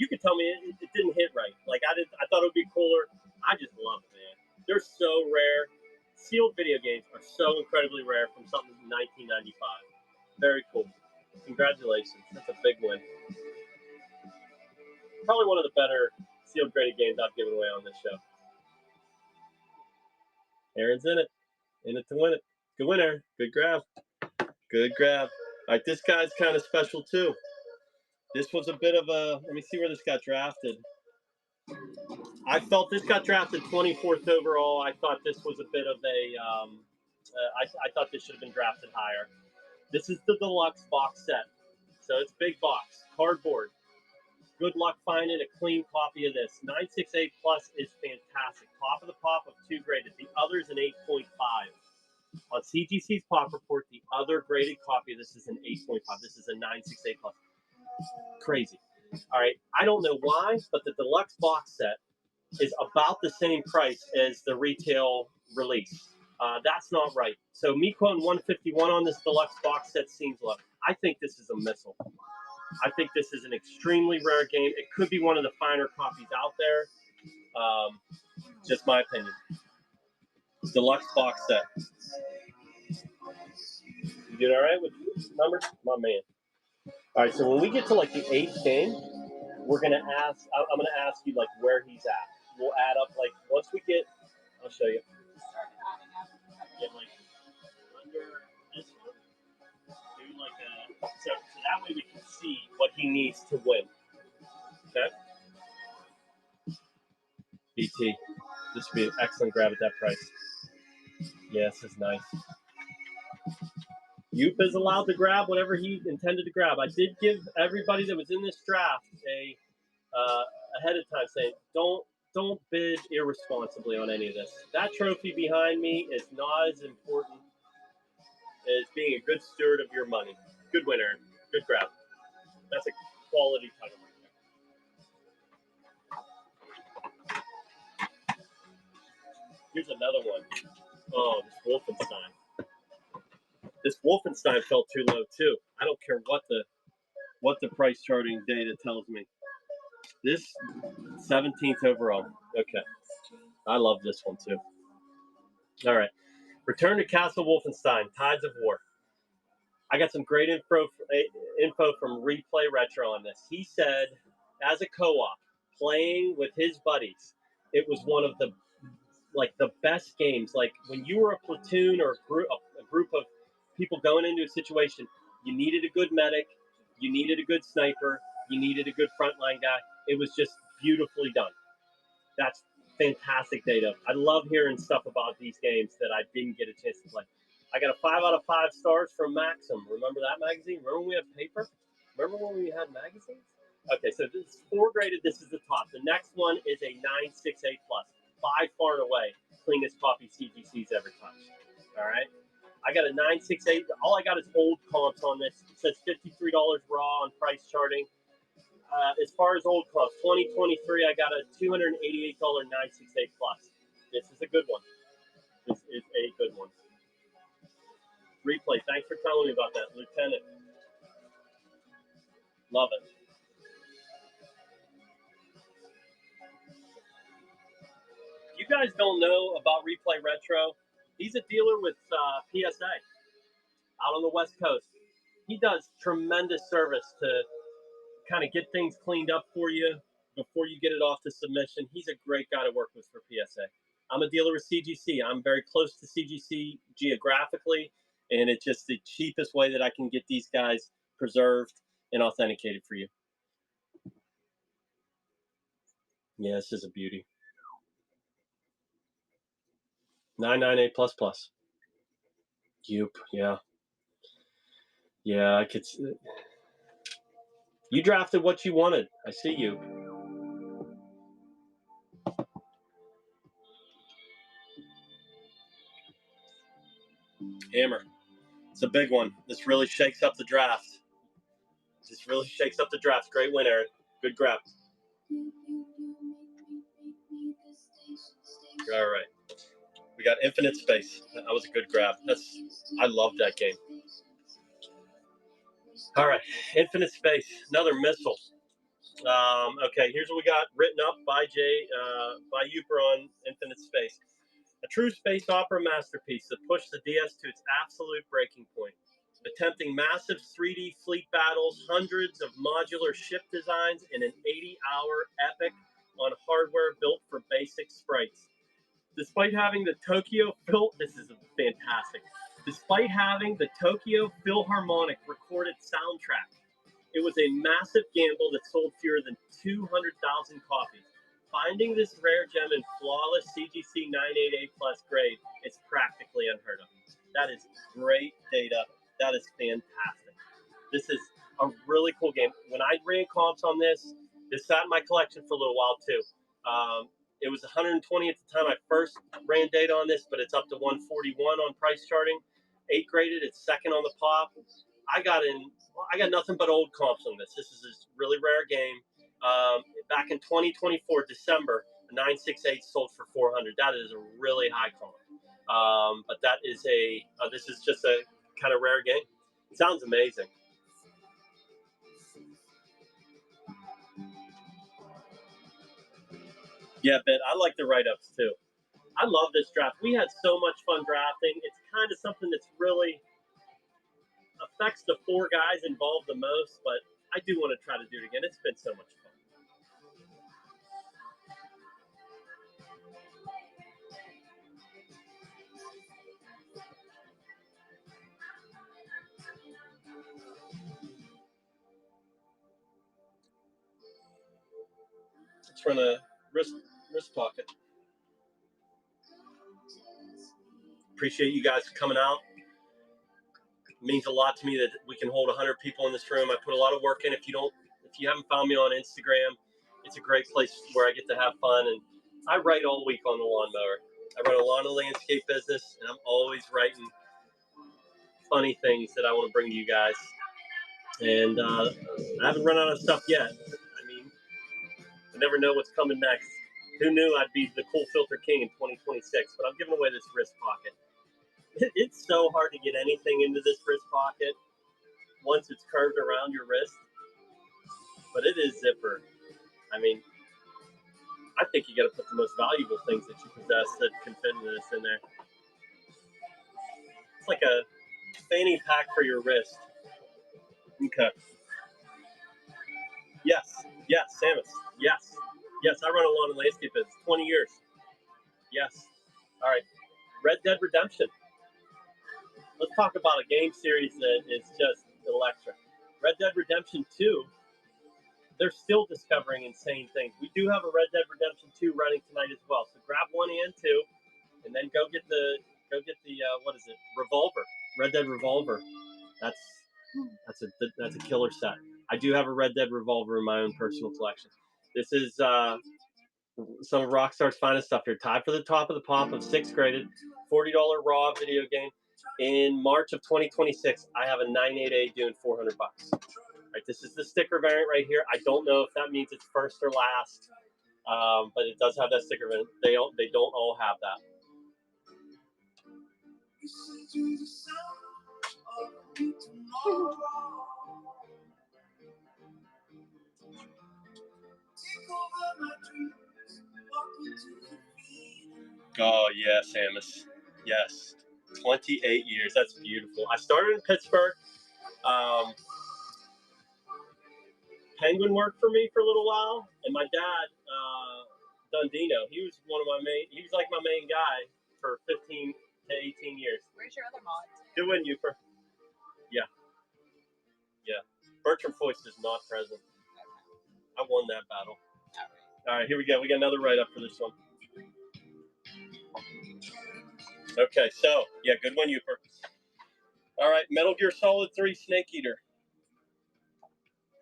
A: could tell me it didn't hit right. Like I thought it would be cooler. I just love it, man. They're so rare. Sealed video games are so incredibly rare from something from 1995. Very cool. Congratulations. That's a big win. Probably one of the better sealed graded games I've given away on this show. Aaron's in it to win it. Good winner. Good grab. Good grab. All right, this guy's kind of special too. This was a bit of a, let me see where this got drafted. I felt this got drafted 24th overall. I thought this was a bit of a, I thought this should have been drafted higher. This is the deluxe box set. So it's big box, cardboard. Good luck finding a clean copy of this. 968 plus is fantastic. Top of the pop of 2 graded. The other's an 8.5. On CGC's pop report, the other graded copy of this is an 8.5. This is a 968 plus. Crazy. All right. I don't know why, but the deluxe box set is about the same price as the retail release. That's not right. So me quoting 151 on this deluxe box set seems low. I think this is a missile. I think this is an extremely rare game. It could be one of the finer copies out there. Just my opinion. Deluxe box set. You doing all right with numbers? My man. All right, so when we get to like the 8th game, I'm gonna ask you like where he's at. We'll add up like once we get. I'll show you. Get like under this one. Do like a so that way we can see what he needs to win. Okay. BT, this would be an excellent grab at that price. Yeah, this is nice. Yoop is allowed to grab whatever he intended to grab. I did give everybody that was in this draft a ahead of time saying don't bid irresponsibly on any of this. That trophy behind me is not as important as being a good steward of your money. Good winner. Good grab. That's a quality title right there. Here's another one. Oh, this Wolfenstein. This Wolfenstein fell too low too. I don't care what the price charting data tells me. This 17th overall. Okay. I love this one too. All right. Return to Castle Wolfenstein, Tides of War. I got some great info from Replay Retro on this. He said, as a co-op, playing with his buddies, it was one of the best games. Like when you were a platoon or a group of people going into a situation, you needed a good medic, you needed a good sniper, you needed a good frontline guy. It was just beautifully done. That's fantastic data. I love hearing stuff about these games that I didn't get a chance to play. I got a 5 out of 5 stars from Maxim. Remember that magazine? Remember when we had paper? Remember when we had magazines? Okay, so this is 4 graded. This is the top. The next one is a 968 plus. By far and away, cleanest copy CGC's ever touched. All right? I got a 968. All I got is old comps on this. It says $53 raw on price charting. As far as old comps, 2023, I got a $288 968 plus. This is a good one. This is a good one. Replay, thanks for telling me about that, Lieutenant. Love it. You guys don't know about Replay Retro. He's a dealer with PSA out on the West Coast. He does tremendous service to kind of get things cleaned up for you before you get it off to submission. He's a great guy to work with for PSA. I'm a dealer with CGC. I'm very close to CGC geographically, and it's just the cheapest way that I can get these guys preserved and authenticated for you. Yeah, this is a beauty. 998++. Yup, yeah. Yeah, I could. You drafted what you wanted. I see you. Hammer. It's a big one. This really shakes up the draft. This really shakes up the draft. Great win, Aaron. Good grab. All right. We got Infinite Space. That was a good grab. I love that game. All right. Infinite Space. Another missile. Okay, here's what we got written up by Uper on Infinite Space. A true space opera masterpiece that pushed the DS to its absolute breaking point. Attempting massive 3D fleet battles, hundreds of modular ship designs, and an 80-hour epic on hardware built for basic sprites. Despite having the Tokyo Philharmonic recorded soundtrack, it was a massive gamble that sold fewer than 200,000 copies. Finding this rare gem in flawless CGC 988 plus grade is practically unheard of. That is great data. That is fantastic. This is a really cool game. When I ran comps on this sat in my collection for a little while too. It was 120 at the time I first ran data on this, but it's up to 141 on price charting. 8 graded, it's second on the pop. I got nothing but old comps on this. This is a really rare game. Back in 2024, December, a 968 sold for 400. That is a really high comp. But that is this is just a kind of rare game. It sounds amazing. Yeah, Ben, I like the write-ups too. I love this draft. We had so much fun drafting. It's kind of something that's really affects the 4 guys involved the most, but I do want to try to do it again. It's been so much fun. Let's run a wrist pocket. Appreciate you guys coming out. It means a lot to me that we can hold 100 people in this room. I put a lot of work in. If you haven't found me on Instagram, it's a great place where I get to have fun. And I write all week on the lawnmower. I run a lawn and landscape business, and I'm always writing funny things that I want to bring to you guys. And I haven't run out of stuff yet. I mean, I never know what's coming next. Who knew I'd be the cool filter king in 2026? But I'm giving away this wrist pocket. It's so hard to get anything into this wrist pocket once it's curved around your wrist. But it is zipper. I mean, I think you got to put the most valuable things that you possess that can fit into this in there. It's like a fanny pack for your wrist. Okay. Yes, Samus. Yes, I run a lawn and landscape business. 20 years. Yes. All right. Red Dead Redemption. Let's talk about a game series that is just electric. Red Dead Redemption 2. They're still discovering insane things. We do have a Red Dead Redemption 2 running tonight as well. So grab 1 and 2, and then go get the what is it? Revolver. Red Dead Revolver. That's a killer set. I do have a Red Dead Revolver in my own personal collection. This is some of Rockstar's finest stuff here. Tied for the top of the pop of 6th graded, $40 raw video game. In March of 2026, I have a 988 doing $400. Right, this is the sticker variant right here. I don't know if that means it's first or last, but it does have that sticker variant. They don't all have that. Oh, yeah, Samus. Yes. 28 years. That's beautiful. I started in Pittsburgh. Penguin worked for me for a little while, and my dad Dundino. He was one of my main. He was like my main guy for 15 to 18 years.
B: Where's your other mod?
A: Good win, Uper. Yeah. Bertram Foist is not present. I won that battle. All right, here we go. We got another write-up for this one. Okay, so, yeah, good one, Uper. All right, Metal Gear Solid 3 Snake Eater.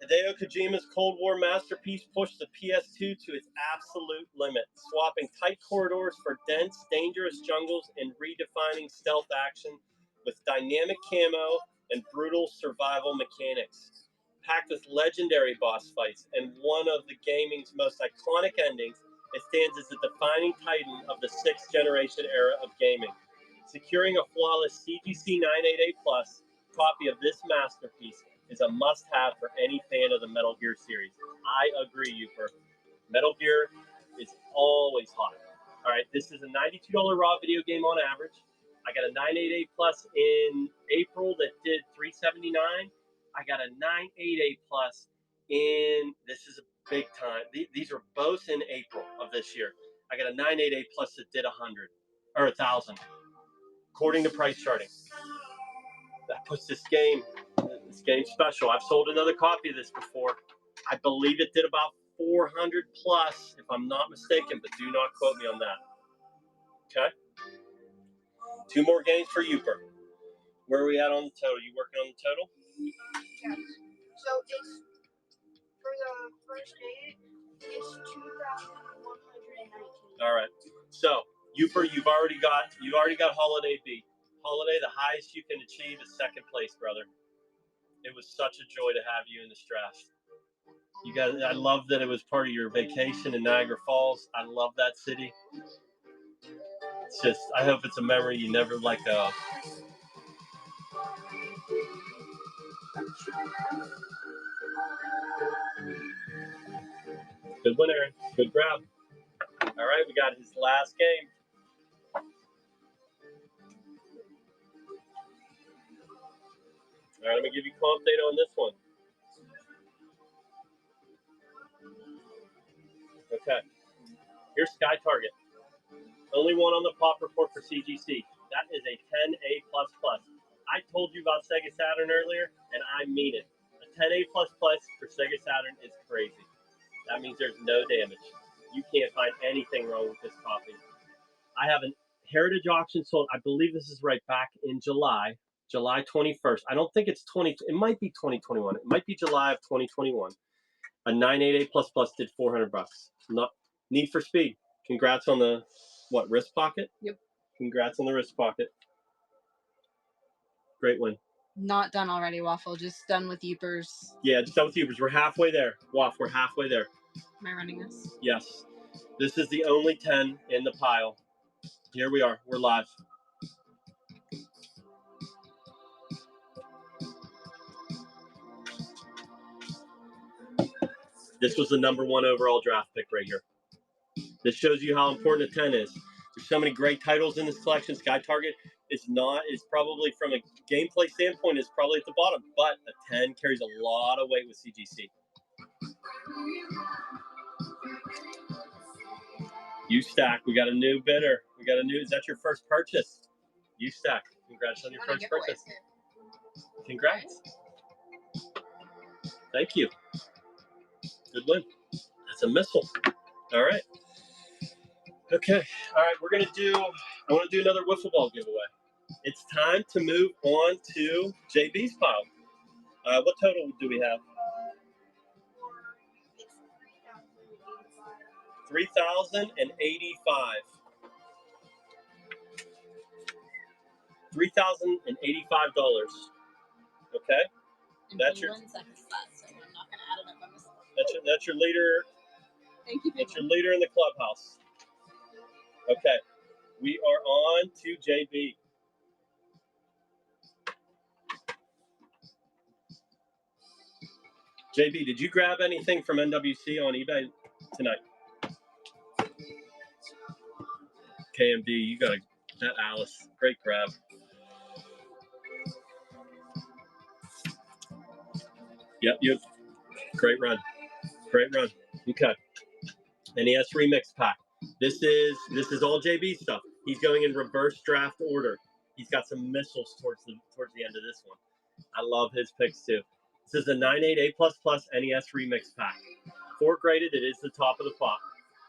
A: Hideo Kojima's Cold War masterpiece pushed the PS2 to its absolute limit, swapping tight corridors for dense, dangerous jungles and redefining stealth action with dynamic camo and brutal survival mechanics. Packed with legendary boss fights and one of the gaming's most iconic endings, it stands as the defining titan of the sixth generation era of gaming. Securing a flawless CGC 988 Plus copy of this masterpiece is a must-have for any fan of the Metal Gear series. I agree, Uper. Metal Gear is always hot. All right, this is a $92 raw video game on average. I got a 988 Plus in April that did $379. I got a 988 Plus in, this is a big time. These are both in April of this year. I got a 988 Plus that did 100 or 1,000, according to price charting. That puts this game special. I've sold another copy of this before. I believe it did about 400 plus, if I'm not mistaken, but do not quote me on that. Okay? 2 more games for Uper. Where are we at on the total? You working on the total?
C: Yes. So it's for the first day, it's 2,119.
A: All right. So Uper, you already got Holiday B. Holiday, the highest you can achieve is second place, brother. It was such a joy to have you in this draft. You guys, I love that it was part of your vacation in Niagara Falls. I love that city. It's just, I hope it's a memory you never let go of. Good one, Aaron. Good grab. All right, we got his last game. All right, let me give you comp data on this one. Okay. Here's Sky Target. Only one on the pop report for CGC. That is a 10A++. I told you about Sega Saturn earlier, and I mean it. A 10A++ for Sega Saturn is crazy. That means there's no damage. You can't find anything wrong with this copy. I have an Heritage auction sold, I believe this is right, back in July 21st. I don't think it's it might be 2021. It might be July of 2021. A 988++ did $400. Not Need for Speed. Congrats on the, wrist pocket?
B: Yep.
A: Congrats on the wrist pocket. Great win.
B: Not done already, Waffle. Just done with Upers.
A: Yeah, just done with Upers. We're halfway there. Waff, we're halfway there.
B: Am I running this?
A: Yes. This is the only 10 in the pile. Here we are. We're live. This was the number 1 overall draft pick right here. This shows you how important a 10 is. There's so many great titles in this collection. Sky Target is probably, from a gameplay standpoint, is probably at the bottom, but a 10 carries a lot of weight with CGC. U-Stack, we got a new bidder. Is that your first purchase? U-Stack, congrats on your first purchase. Congrats. Thank you. Good win. That's a missile. All right. Okay. All right. I want to do another wiffle ball giveaway. It's time to move on to JB's pile. What total do we have? 3,085. $3,085. Okay. That's your.
B: So I'm not gonna add it up by myself.
A: That's your leader.
B: Thank you.
A: That's your leader in the clubhouse. Okay. We are on to JB. JB, did you grab anything from NWC on eBay tonight? KMD, you got that Alice. Great grab. Yep. Great run. Okay. NES Remix Pack. This is all JB stuff. He's going in reverse draft order. He's got some missiles towards the end of this one. I love his picks too. This is a 98A++ NES Remix Pack. 4 graded, it is the top of the pop.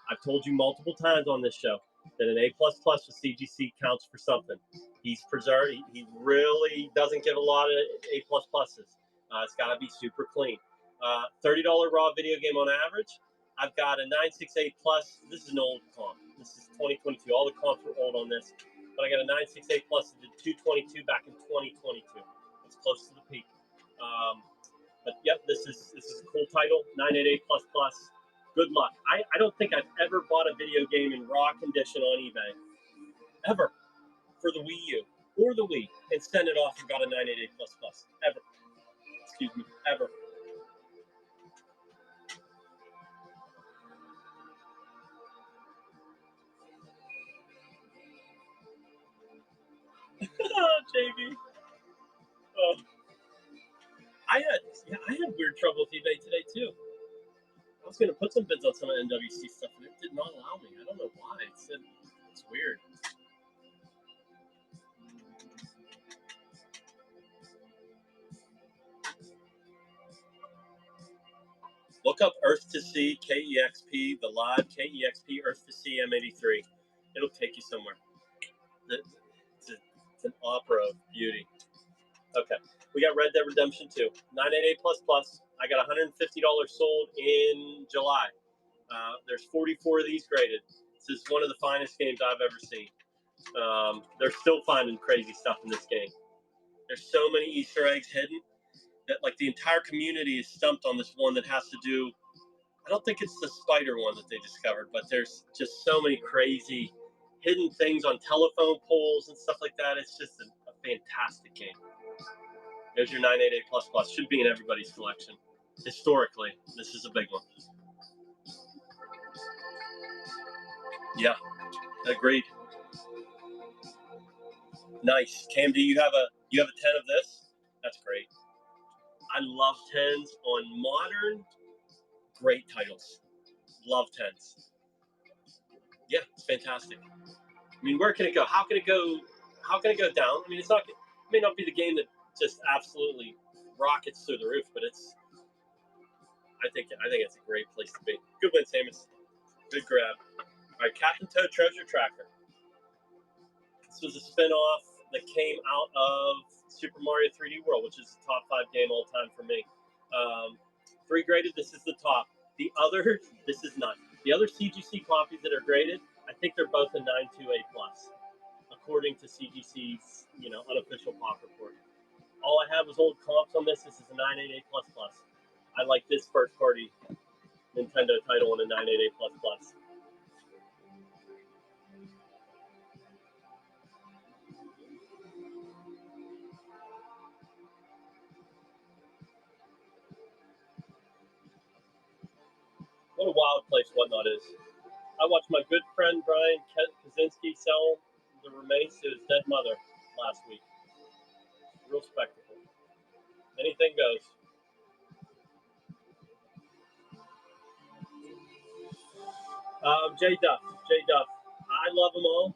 A: I've told you multiple times on this show that an A++ with CGC counts for something. He's preserved. He really doesn't give a lot of A++. It's got to be super clean. $30 raw video game on average. I've got a 968 plus. This is an old comp. This is 2022. All the comps were old on this, but I got a 968 plus. It did 222 back in 2022. It's close to the peak. But yep, this is a cool title. 988 plus plus. Good luck. I don't think I've ever bought a video game in raw condition on eBay, ever, for the Wii U or the Wii, and send it off and got a 988 plus plus. Ever. Excuse me. Ever. JB. Oh. I had weird trouble with eBay today too. I was gonna put some bids on some of NWC stuff, and it did not allow me. I don't know why. It said it's weird. Look up Earth to Sea KEXP, the live KEXP Earth to Sea M83. It'll take you somewhere. It's an opera of beauty. Okay, we got Red Dead Redemption 2, 988 plus plus. I got $150 sold in July. There's 44 of these graded. This is one of the finest games I've ever seen. They're still finding crazy stuff in this game. There's so many Easter eggs hidden that like the entire community is stumped on this one that has to do. I don't think it's the spider one that they discovered, but there's just so many crazy hidden things on telephone poles and stuff like that. It's just a fantastic game. There's your 988 plus plus. Should be in everybody's collection. Historically, this is a big one. Yeah, agreed. Nice. Cam, do you have a 10 of this? That's great. I love 10s on modern, great titles. Love 10s. Yeah, it's fantastic. I mean, where can it go? How can it go down? I mean, it may not be the game that just absolutely rockets through the roof, but I think it's a great place to be. Good win, Samus. Good grab. All right, Captain Toad Treasure Tracker. This was a spin-off that came out of Super Mario 3D World, which is the top 5 game all time for me. 3 graded, this is the top. The other, this is not. The other CGC copies that are graded, I think they're both a 928 plus, according to CGC's unofficial pop report. All I have was old comps on this. This is a 988 plus plus. I like this first party Nintendo title on a 988 plus plus. What a wild place Whatnot is. I watched my good friend Brian Kaczynski sell the remains to his dead mother last week. Real spectacle. Anything goes. J Duff. I love them all.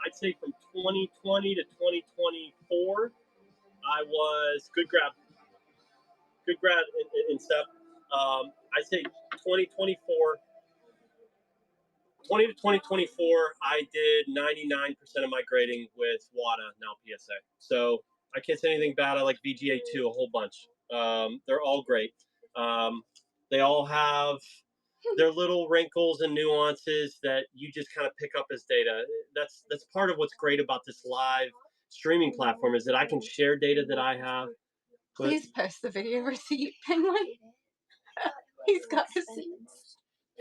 A: I'd say from 2020 to 2024, I was good grab in step. I'd say 2024, 20 to 2024, I did 99% of my grading with WADA, now PSA. So I can't say anything bad. I like VGA2 a whole bunch. They're all great. They all have their little wrinkles and nuances that you just kind of pick up as data. That's part of what's great about this live streaming platform is that I can share data that I have.
B: Please post the video receipt, Penguin. He's got receipts.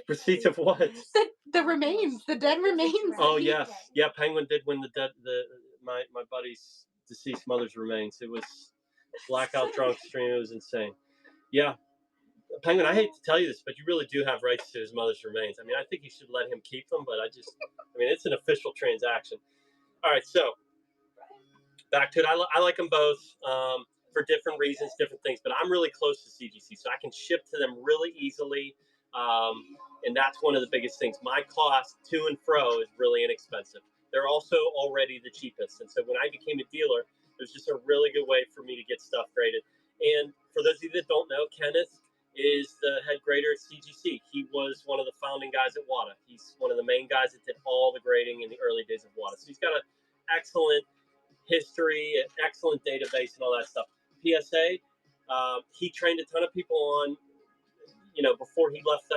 A: Receipts of what?
B: The remains, the dead remains.
A: Oh yes, yeah. Penguin did win my buddy's deceased mother's remains. It was blackout drunk stream. It was insane. Yeah, Penguin. I hate to tell you this, but you really do have rights to his mother's remains. I mean, I think you should let him keep them, but I mean, it's an official transaction. All right, so back to it. I like them both. for different reasons, different things. But I'm really close to CGC, so I can ship to them really easily. And that's one of the biggest things. My cost to and fro is really inexpensive. They're also already the cheapest. And so when I became a dealer, it was just a really good way for me to get stuff graded. And for those of you that don't know, Kenneth is the head grader at CGC. He was one of the founding guys at WADA. He's one of the main guys that did all the grading in the early days of WADA. So he's got an excellent history, an excellent database, and all that stuff. PSA, he trained a ton of people on, before he left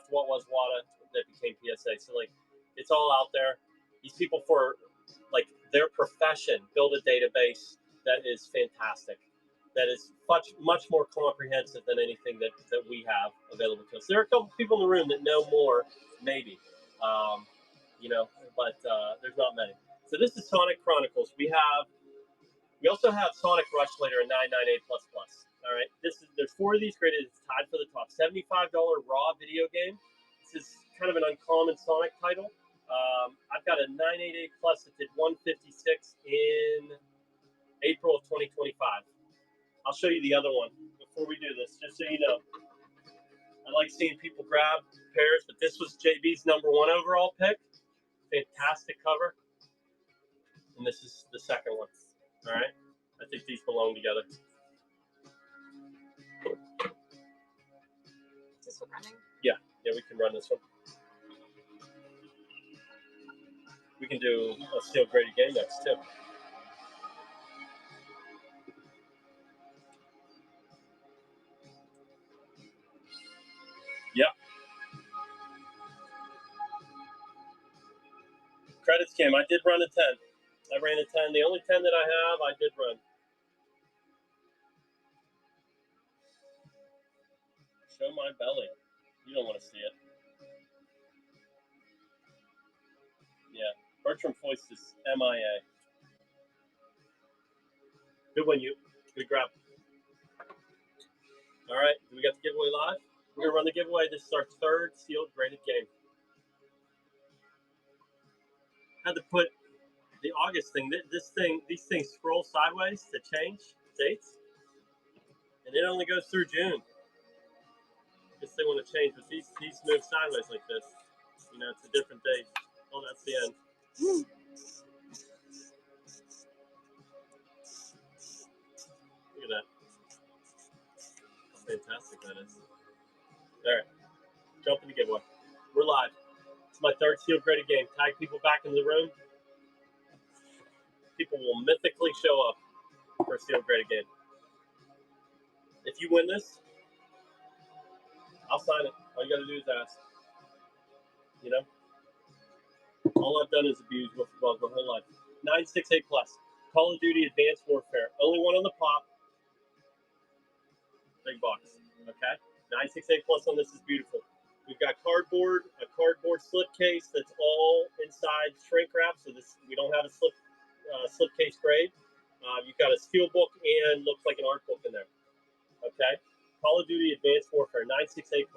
A: what was WADA that became PSA. So like, it's all out there. These people for like their profession build a database that is fantastic. That is much more comprehensive than anything that we have available to us. There are a couple people in the room that know more, maybe, but there's not many. So this is Sonic Chronicles. We also have Sonic Rush later in 998++. All right, there's 4 of these graded. It's tied for the top. $75 raw video game. This is kind of an uncommon Sonic title. I've got a 988+ that did 156 in April of 2025. I'll show you the other one before we do this, just so you know. I like seeing people grab pairs, but this was JB's #1 overall pick. Fantastic cover. And this is the second one. All right? I think these belong together.
B: Is this one running?
A: Yeah, we can run this one. We can do a steel graded game next, too. Yep. Credits game. I did run a 10. I ran a 10. The only 10 that I have, I did run. Show my belly. You don't want to see it. Yeah. Bertram Foist is MIA. Good one, you. Good grab. All right. Do we got the giveaway live? We're going to run the giveaway. This is our 3rd sealed graded game. Had to put the August thing. These things scroll sideways to change dates. And it only goes through June. I guess they want to change, but these move sideways like this. It's a different date. Oh, that's the end. Look at that. How fantastic that is. All right. Jump in the giveaway. We're live. It's my 3rd sealed graded game. Tag people back into the room. People will mythically show up for a sealed graded game. If you win this, I'll sign it. All you got to do is ask. All I've done is abuse wiffle balls my whole life. 968+. Call of Duty Advanced Warfare. Only one on the pop. Big box. Okay? 968+ on this is beautiful. We've got a cardboard slipcase that's all inside shrink wrap, so we don't have a slipcase grade. You've got a steel book and looks like an art book in there. Okay? Call of Duty Advanced Warfare, 968+.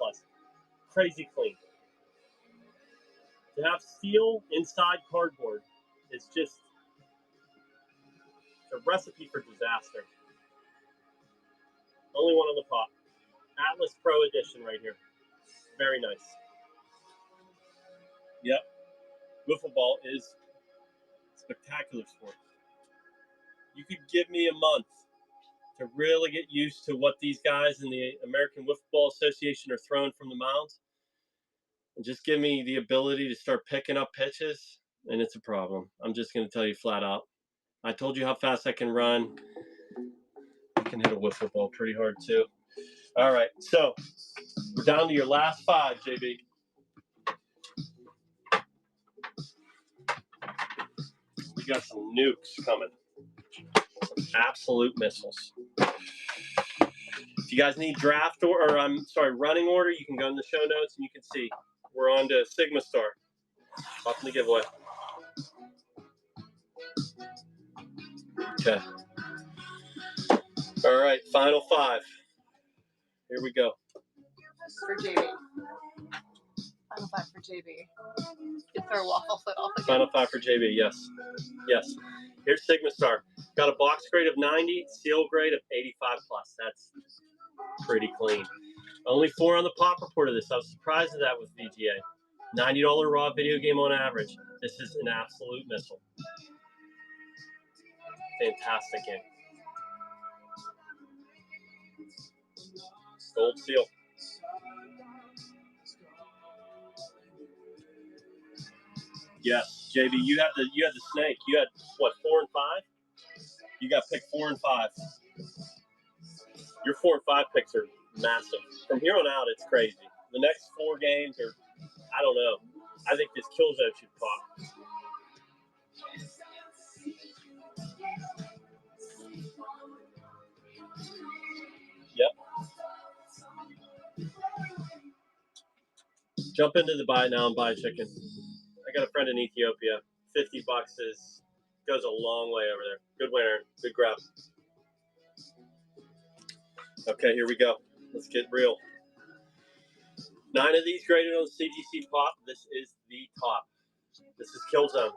A: Crazy clean. To have steel inside cardboard is just a recipe for disaster. Only one on the pop. Atlas Pro Edition right here. Very nice. Yep. Wiffle ball is spectacular sport. You could give me a month to really get used to what these guys in the American Wiffle Ball Association are throwing from the mound. And just give me the ability to start picking up pitches, and it's a problem. I'm just going to tell you flat out. I told you how fast I can run. I can hit a wiffle ball pretty hard, too. All right, so we're down to your last 5, JB. We got some nukes coming. Some absolute missiles. If you guys need draft running order, you can go in the show notes and you can see. We're on to Sigma Star. Off in the giveaway. Okay. All right, final 5. Here we go.
B: For JB. Final 5 for JB. You throw waffle foot off again.
A: Final 5 for JB, yes. Yes. Here's Sigma Star. Got a box grade of 90, seal grade of 85 plus. That's pretty clean. Only 4 on the pop report of this. I was surprised at that with VGA. $90 raw video game on average. This is an absolute missile. Fantastic game. Gold seal. Yes, JB, you had the snake. You had what, 4 and 5? You got pick 4 and 5. Your 4 and 5 picks are massive. From here on out, it's crazy. The next 4 games are, I don't know. I think this Killzone should pop. Yep. Jump into the buy now and buy chicken. I got a friend in Ethiopia. $50 goes a long way over there. Good winner. Good grab. Okay, here we go. Let's get real. 9 of these graded on CGC Pop. This is the top. This is Killzone.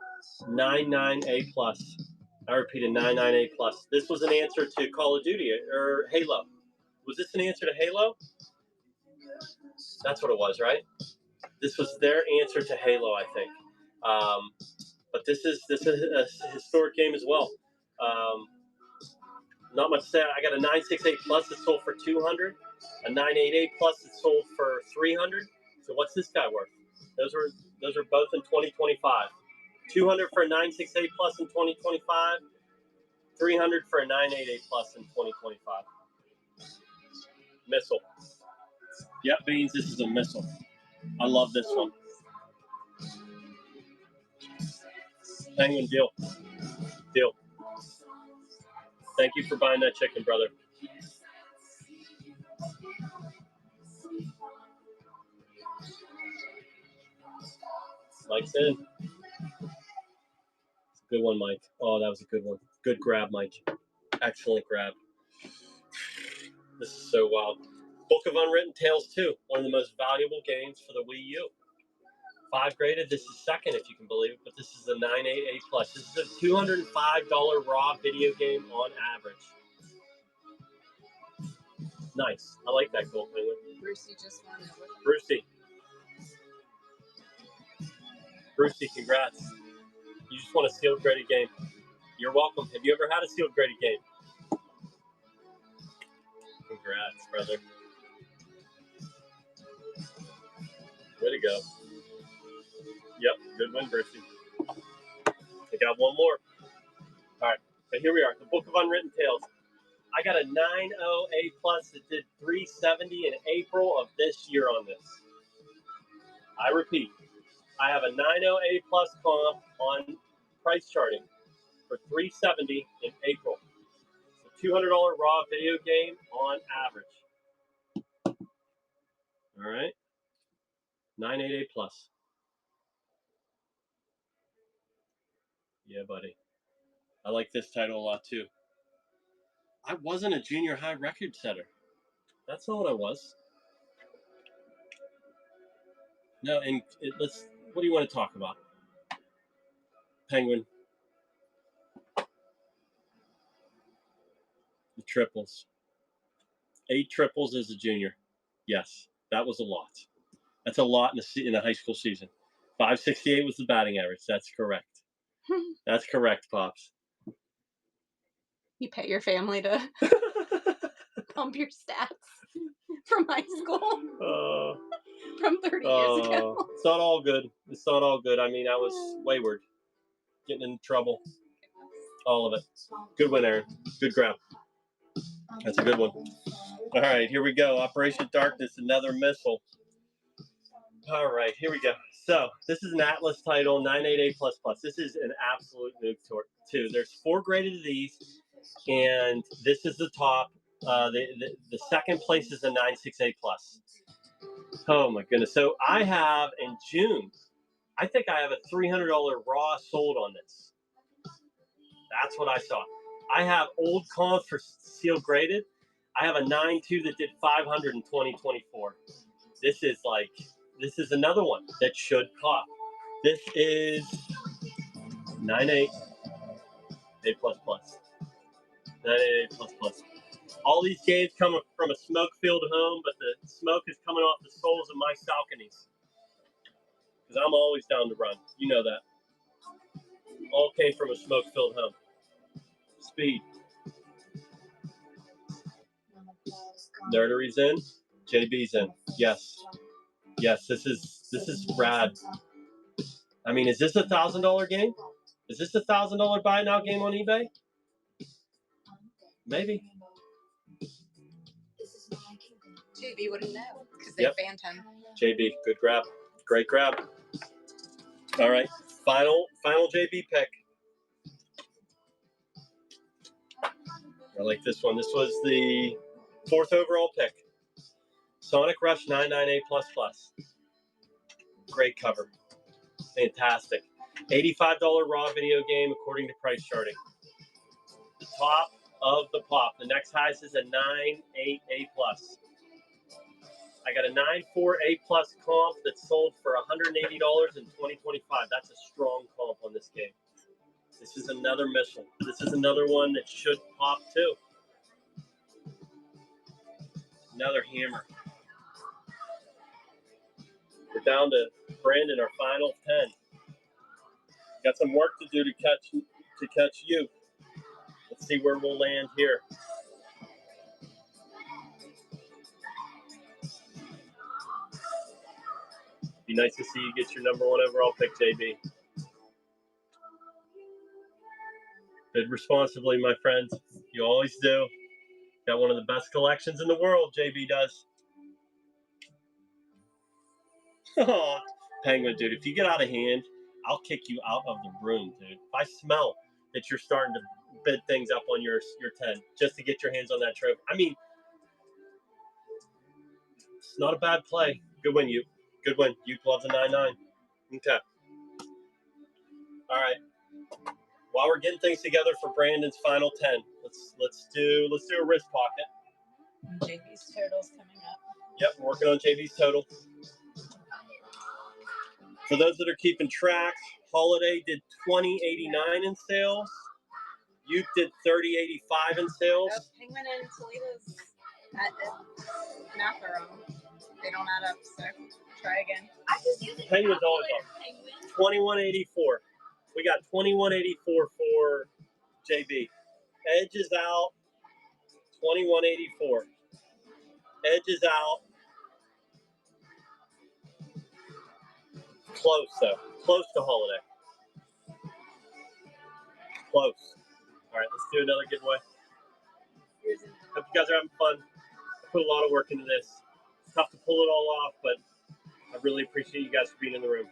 A: 99A plus. I repeated 99A plus. This was an answer to Call of Duty or Halo. Was this an answer to Halo? That's what it was, right? This was their answer to Halo, I think. But this is a historic game as well. Not much to say. I got a 968 plus that sold for 200, a 988 plus that sold for 300. So what's this guy worth? Those are both in 2025. 200 for a 968 plus in 2025. 300 for a 988 plus in 2025. Missile. Yep, Beans, this is a missile. I love this one. Penguin deal. Deal. Thank you for buying that chicken, brother. Mike's in. It's a good one, Mike. Oh, that was a good one. Good grab, Mike. Excellent grab. This is so wild. Book of Unwritten Tales 2, one of the most valuable games for the Wii U. 5 graded. This is second, if you can believe it, but this is a 988 plus. This is a $205 raw video game on average. Nice. I like that goal, Penguin.
B: Brucey just won it.
A: Brucey. Brucey, congrats. You just won a sealed graded game. You're welcome. Have you ever had a sealed graded game? Congrats, brother. Way to go. Yep, good win, Brucey. I got one more. All right, but here we are. The Book of Unwritten Tales. I got a 90A plus that did 370 in April of this year on this. I repeat, I have a 90A plus comp on price charting for 370 in April. It's a $200 raw video game on average. All right, 988 plus. Yeah, buddy. I like this title a lot too. I wasn't a junior high record setter. That's not what I was. No, and let's. What do you want to talk about? Penguin. The triples. 8 triples as a junior. Yes, that was a lot. That's a lot in a high school season. 568 was the batting average. That's correct. That's correct, Pops.
B: You pay your family to pump your stats from high school from 30 years ago.
A: It's not all good. It's not all good. I mean, I was wayward, getting in trouble. All of it. Good win, Aaron. Good grab. That's a good one. All right, here we go. Operation Darkness, another missile. All right, here we go. So this is an Atlas title, 988 plus plus. This is an absolute nuke too. There's 4 graded of these, and this is the top. The second place is a 968 plus. Oh my goodness. So I have in June, I think I have a $300 raw sold on this. That's what I saw. I have old comps for sealed graded. I have a 9.2 that did 500 in 2024. This is another one that should pop. This is 9.8 A++. 988++. All these games come from a smoke-filled home, but the smoke is coming off the soles of my Salconies. Because I'm always down to run. You know that. All came from a smoke-filled home. Speed. Nerdery's in. JB's in. Yes. Yes, this is rad. I mean, is this a $1,000 game? Is this a $1,000 buy now game on eBay? Maybe.
B: JB wouldn't know because they banned him.
A: JB, good grab. Great grab. All right, final JB pick. I like this one. This was the 4th overall pick. Sonic Rush 998++. Great cover. Fantastic. $85 raw video game according to price charting. The top of the pop. The next highest is a 9.8A+. I got a 9.4A+ comp that sold for $180 in 2025. That's a strong comp on this game. This is another missile. This is another one that should pop too. Another hammer. We're down to Brandon, our final 10. Got some work to do to catch you. Let's see where we'll land here. Be nice to see you get your number 1 overall pick, JB. Bid responsibly, my friends. You always do. Got one of the best collections in the world, JB does. Oh, Penguin, dude, if you get out of hand, I'll kick you out of the room, dude. If I smell that you're starting to bid things up on your 10 just to get your hands on that trophy. I mean, it's not a bad play. Good win, you. Good win. You loves a 9-9. Okay. All right. While we're getting things together for Brandon's final 10, let's do a wrist pocket.
B: JB's total's coming up.
A: Yep, we're working on JB's total. For those that are keeping track, Holiday did $20.89 in sales. Uke did $30.85 in sales.
B: Penguin and Toledo's math are wrong. They don't add up, so try again.
A: Penguin's always up. $21.84. We got $21.84 for JB. Edge is out. $21.84. Edge is out. Close though. Close to Holiday. Close. All right, let's do another giveaway. Hope you guys are having fun. I put a lot of work into this. It's tough to pull it all off, but I really appreciate you guys for being in the room.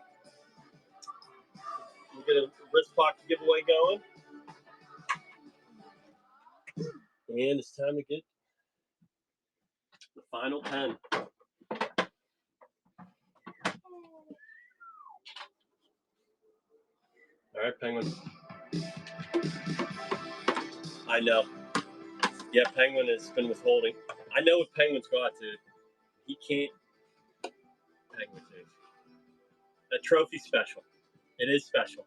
A: We'll get a wrist pocket giveaway going. And it's time to get the final 10. All right, Penguin. I know. Yeah, Penguin has been withholding. I know what Penguin's got, dude. He can't. Penguin, dude. That trophy's special. It is special.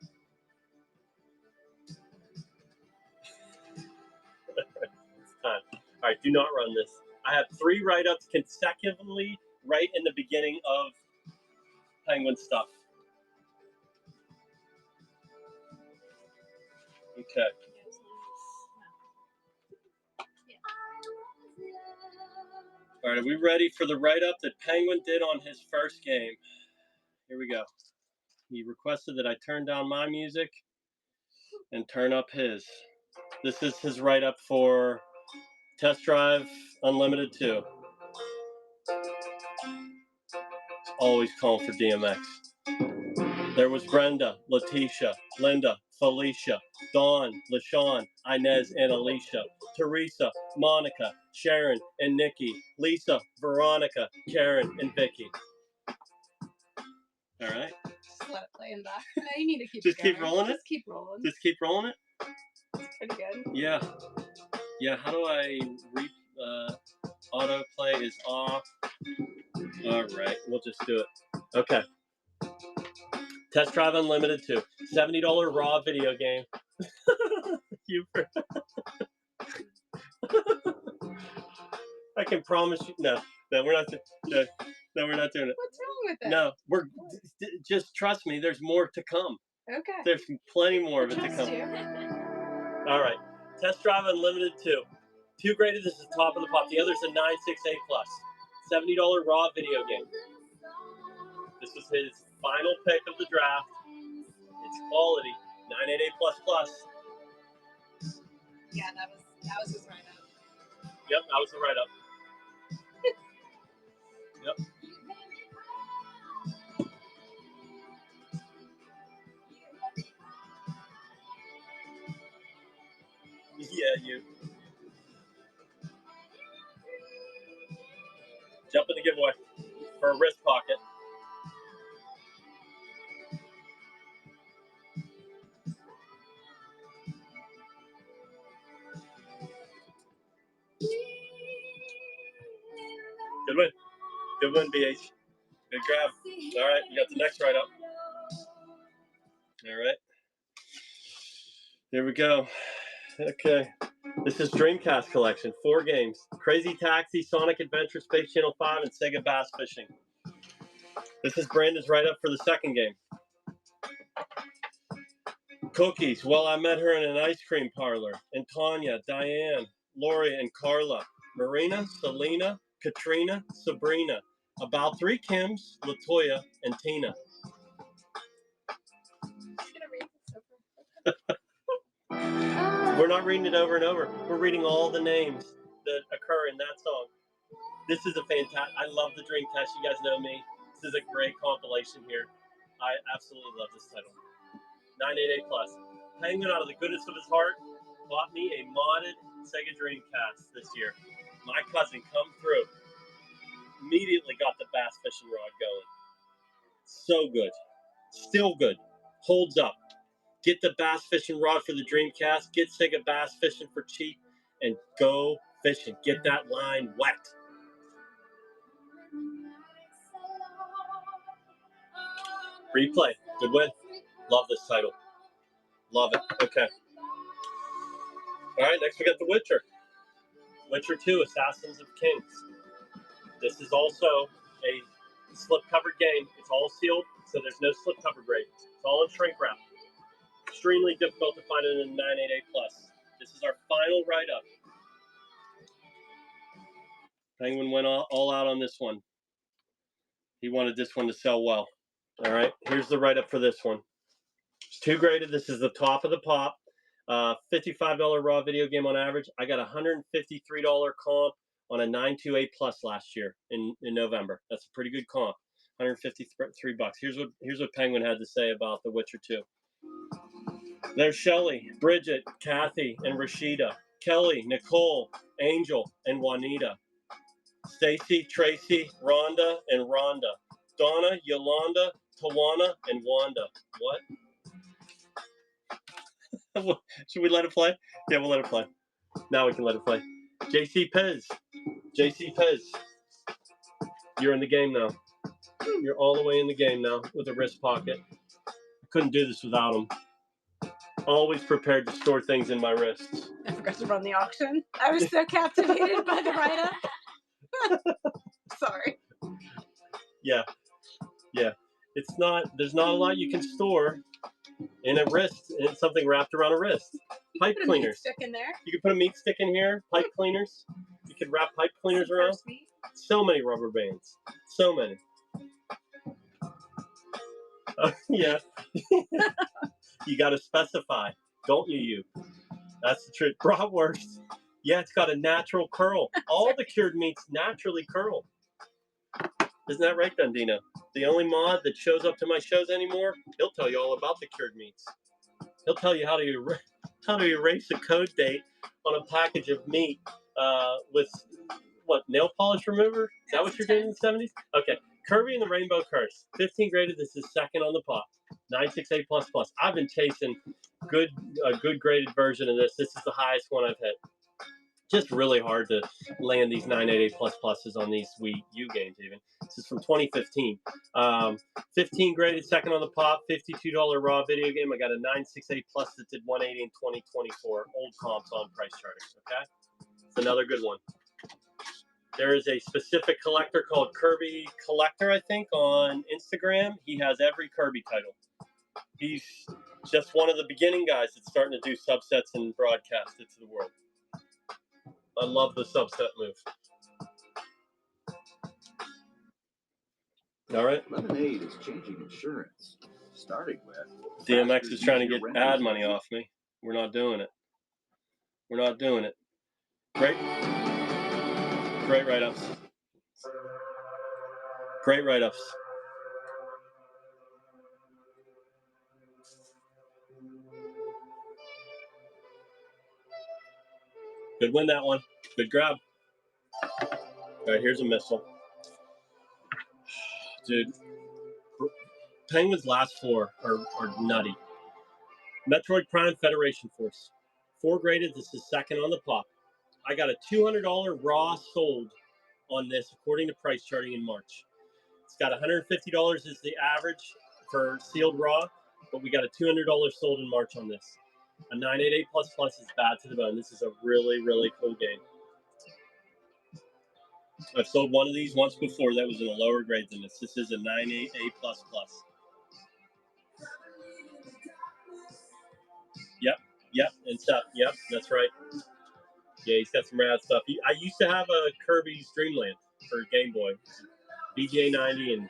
A: It's time. All right, do not run this. I have 3 write-ups consecutively right in the beginning of Penguin stuff. Okay. All right, are we ready for the write-up that Penguin did on his first game? Here we go. He requested that I turn down my music and turn up his. This is his write-up for Test Drive Unlimited 2. It's always calling for DMX. There was Brenda, Letitia, Linda, Felicia, Dawn, LaShawn, Inez, and Alicia, Teresa, Monica, Sharon, and Nikki, Lisa, Veronica, Karen, and Vicky. All right.
B: Just let it play in the back. No, you need to keep
A: Just
B: it going.
A: keep rolling it?
B: Just keep rolling.
A: Just keep rolling it?
B: It's pretty good.
A: Yeah. Yeah, how do I autoplay is off. All right, we'll just do it. Okay. Test Drive Unlimited 2. $70 raw video game. I can promise you. No, we're not. No, we're not doing it.
B: What's wrong with it?
A: No, we're just trust me. There's more to come.
B: Okay.
A: There's plenty more of it to
B: Trust
A: come.
B: you.
A: All right. Test Drive Unlimited 2. 2 graded. This is top of the pop. The other's a 968 plus. $70 raw video game. This was his final pick of the draft. It's quality. 988 plus plus.
B: Yeah, that was his write-up.
A: Yep, that was the write-up. Yep. Yeah, you. Jump in the giveaway for a wrist pocket. Good win. Good win, BH. Good grab. All right, you got the next write-up. All right. Here we go. Okay. This is Dreamcast Collection. 4 games. Crazy Taxi, Sonic Adventure, Space Channel 5, and Sega Bass Fishing. This is Brandon's write-up for the second game. Cookies. Well, I met her in an ice cream parlor. And Tanya, Diane, Lori, and Carla. Marina, Selena, Katrina, Sabrina. About 3 Kims, Latoya, and Tina. We're not reading it over and over. We're reading all the names that occur in that song. This is a fantastic. I love the Dreamcast. You guys know me. This is a great compilation here. I absolutely love this title. 988 plus. Penguin, out of the goodness of his heart, bought me a modded Sega Dreamcast this year. My cousin come through. Immediately got the bass fishing rod going. So good. Still good. Holds up. Get the bass fishing rod for the Dreamcast. Get Sega Bass Fishing for cheap. And go fishing. Get that line wet. Replay. Good win. Love this title. Love it. Okay. All right, next we got The Witcher. Witcher 2, Assassins of Kings. This is also a slip-covered game. It's all sealed, so there's no slip-cover grade. It's all in shrink wrap. Extremely difficult to find it in 988 plus. This is our final write-up. Penguin went all out on this one. He wanted this one to sell well. All right, here's the write-up for this one. It's 2 graded. This is the top of the pop. $55 raw video game on average. I got $153 comp on a 928 plus last year in November. That's a pretty good comp. $153. Here's what Penguin had to say about The Witcher 2. There's Shelly, Bridget, Kathy, and Rashida, Kelly, Nicole, Angel, and Juanita, Stacy, Tracy, Rhonda, and Rhonda, Donna, Yolanda, Tawana, and Wanda. What? Should we let it play? Yeah, we'll let it play. Now we can let it play. JC Pez. You're in the game now. You're all the way in the game now with a wrist pocket. I couldn't do this without him. Always prepared to store things in my wrists.
B: I forgot to run the auction. I was so captivated by the write-up. Sorry.
A: Yeah. There's not a lot you can store in a wrist, in something wrapped around a wrist. Pipe cleaners.
B: Stick in there.
A: You can put a meat stick in here. Pipe cleaners. You can wrap pipe cleaners around. So many rubber bands. So many. Yeah. You got to specify, don't you? That's the truth. Bratwurst. Yeah, it's got a natural curl. All the cured meats naturally curl. Isn't that right, Dundino? The only mod that shows up to my shows anymore, he'll tell you all about the cured meats. He'll tell you how to erase a code date on a package of meat with, nail polish remover? Is that what you're doing in the 70s? Okay. Kirby and the Rainbow Curse. 15 graded. This is second on the pop. 968 plus. I've been chasing a good graded version of this. This is the highest one I've hit. Just really hard to land these 988 pluses on these Wii U games even. This is from 2015. 15 graded, second on the pop, $52 raw video game. I got a 968 plus that did 180 in 2024. Old comps on price charters, okay? It's another good one. There is a specific collector called Kirby Collector, I think, on Instagram. He has every Kirby title. He's just one of the beginning guys that's starting to do subsets and broadcast it to the world. I love the subset move. All right.
D: Lemonade is changing insurance, starting with
A: DMX is trying to get ad money off me. We're not doing it. We're not doing it. Great write-ups. Great write-ups. Good win, that one. Good grab. All right, here's a missile. Dude, Penguin's last four are nutty. Metroid Prime Federation Force. 4 graded. This is second on the pop. I got a $200 raw sold on this according to price charting in March. It's got $150 is the average for sealed raw, but we got a $200 sold in March on this. A 988 plus is bad to the bone. This is a really, really cool game. I've sold one of these once before that was in a lower grade than this. This is a 988 plus. Yep, and stuff. Yep, that's right. Yeah, he's got some rad stuff. I used to have a Kirby's Dreamland for Game Boy, BGA 90, and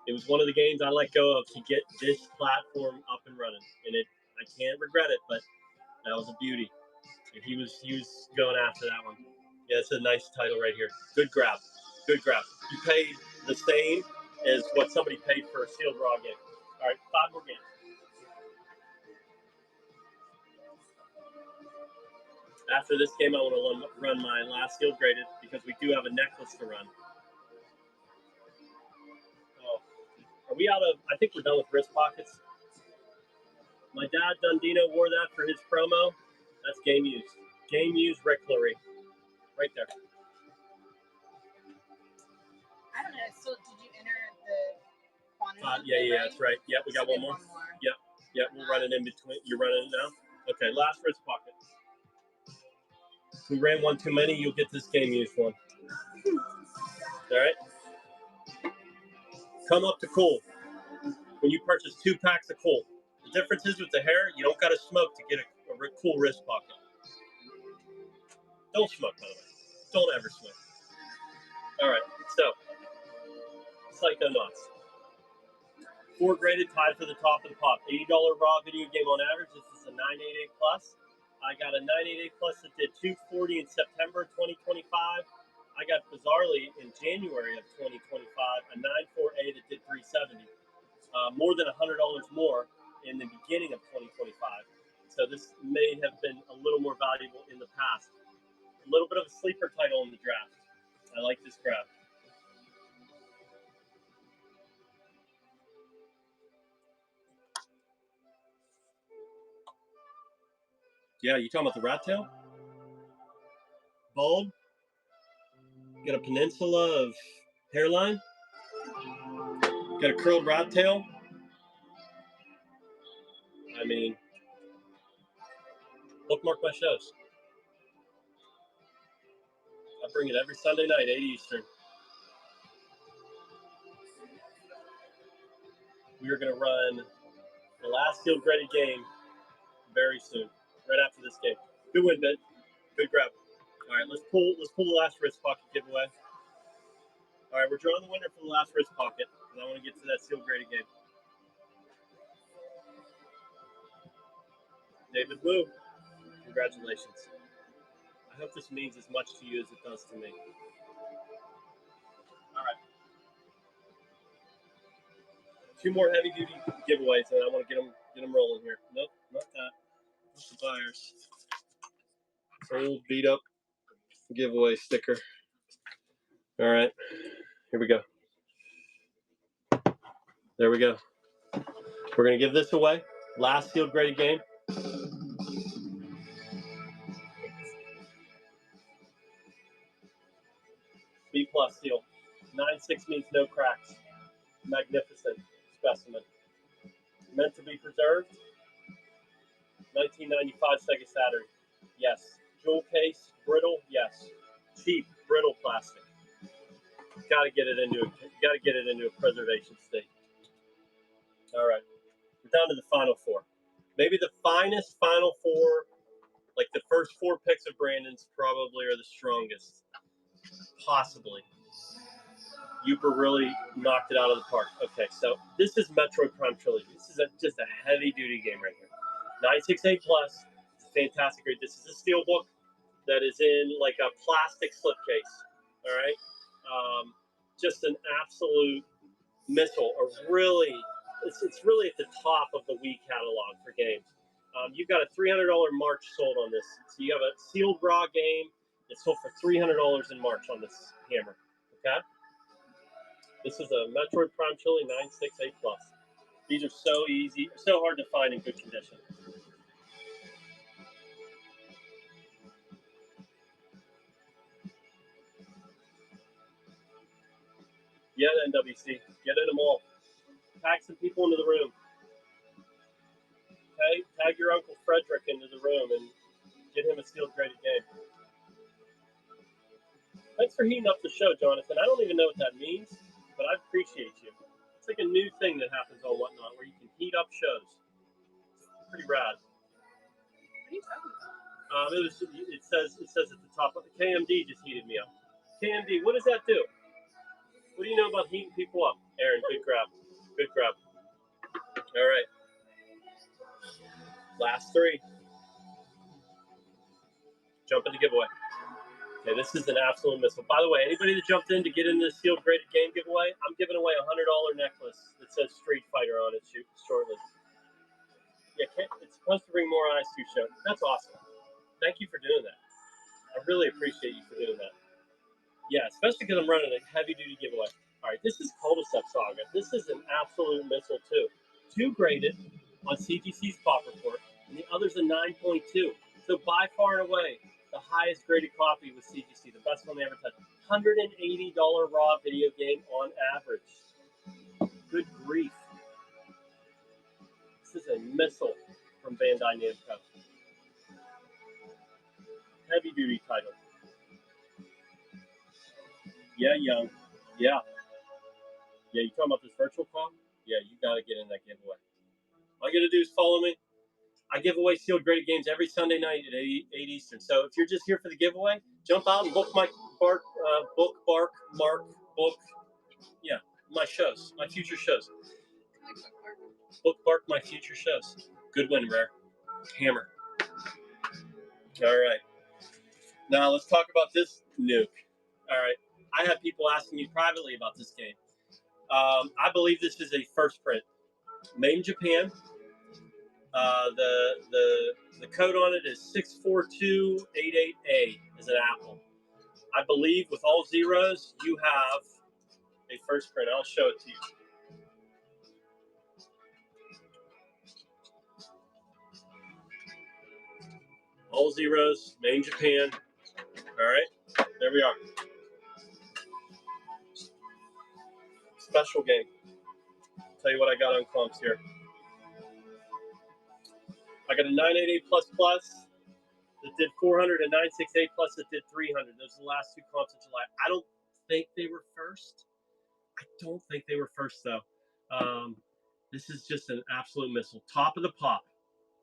A: it was one of the games I let go of to get this platform up and running. And I can't regret it, but that was a beauty. And he was going after that one. Yeah, it's a nice title right here. Good grab. Good grab. You paid the same as what somebody paid for a sealed raw game. All right, 5 more games. After this game, I want to run my last sealed graded because we do have a necklace to run. Oh, are we out of? I think we're done with wrist pockets. My dad Dundino wore that for his promo. That's game used. Game used Rick Lurie. Right there.
B: I don't know. So did you enter the quantity?
A: Yeah, that's right. Yep, we got one more. Yep, we'll run it in between. You're running it now? Okay, last wrist pocket. If we ran one too many, you'll get this game used one. All right? Come up to Cool. When you purchase 2 packs of Cool. The difference is with the hair, you don't got to smoke to get a cool wrist pocket. Don't smoke, by the way. Don't ever smoke. All right, so Psychonauts. 4 graded, tied for the top of the pop. $80 raw video game on average. This is a 988 plus. I got a 988 plus that did 240 in September 2025. I got bizarrely in January of 2025 a 948 that did 370. More than $100 more in the beginning of 2025. So this may have been a little more valuable in the past. A little bit of a sleeper title in the draft. I like this grab. Yeah, you talking about the rat tail? Bulb? Got a peninsula of hairline? Got a curled rat tail? I mean, bookmark my shows. I bring it every Sunday night, 8 Eastern. We are going to run the last sealed graded game very soon, right after this game. Good win, Ben. Good grab. All right, let's pull the last wrist pocket giveaway. All right, we're drawing the winner for the last wrist pocket, and I want to get to that sealed graded game. David Wu, congratulations. I hope this means as much to you as it does to me. All right. 2 more heavy duty giveaways, and I want to get them rolling here. Nope, not that. That's the buyers. Old beat up giveaway sticker. All right, here we go. There we go. We're gonna give this away. Last sealed graded game. B plus seal. 9.6 means no cracks. Magnificent specimen. Meant to be preserved. 1995 Sega Saturn. Yes. Jewel case. Brittle. Yes. Cheap. brittle plastic. Got to get it into a preservation state. All right, we're down to the final four. Maybe the finest final four, like the first four picks of Brandon's, probably are the strongest. Possibly. Uber really knocked it out of the park. Okay, so this is Metroid Prime Trilogy. This is just a heavy-duty game right here. 968 Plus. It's a fantastic grade. This is a steel book that is in like a plastic slipcase. All right, just an absolute missile. It's really at the top of the Wii catalog for games. You've got a $300 March sold on this. So you have a sealed raw game that sold for $300 in March on this hammer. Okay. This is a Metroid Prime Chili 968 Plus. These are so easy, so hard to find in good condition. Yeah, NWC. Get in them all. Tag some people into the room. Okay? Tag your Uncle Frederick into the room and get him a sealed graded game. Thanks for heating up the show, Jonathan. I don't even know what that means, but I appreciate you. It's like a new thing that happens on Whatnot where you can heat up shows. It's pretty rad.
B: What are you talking about?
A: It says at the top. KMD just heated me up. KMD, what does that do? What do you know about heating people up? Aaron, good grab. Good grab. All right. Last three. Jump into giveaway. Okay, this is an absolute missile. By the way, anybody that jumped in to get into the sealed graded game giveaway, I'm giving away a $100 necklace that says Street Fighter on it shortly. Yeah, it's supposed to bring more eyes to your show. That's awesome. Thank you for doing that. I really appreciate you for doing that. Yeah, especially because I'm running a heavy-duty giveaway. All right, this is Cul-de-Sac Saga. This is an absolute missile, too. 2 graded on CGC's Pop Report, and the other's a 9.2. So by far and away, the highest graded copy with CGC, the best one they ever touched. $180 raw video game on average. Good grief. This is a missile from Bandai Namco. Heavy-duty title. Yeah, young. Yeah. Yeah, you talking about this virtual call? Yeah, you got to get in that giveaway. All you got to do is follow me. I give away sealed graded games every Sunday night at 8 Eastern. So if you're just here for the giveaway, jump out and book my my shows, my future shows. Bookmark my future shows. Good win, Rare. Hammer. All right. Now let's talk about this nuke. All right. I have people asking me privately about this game. I believe this is a first print. Made in Japan. The code on it is 64288A is an Apple. I believe with all zeros, you have a first print. I'll show it to you. All zeros, made in Japan. All right, there we are. Special game. Tell you what I got on clumps here. I got a 988 plus that did 400 and 968 plus that did 300. Those are the last 2 clumps in July. I don't think they were first. Though. This is just an absolute missile. Top of the pop.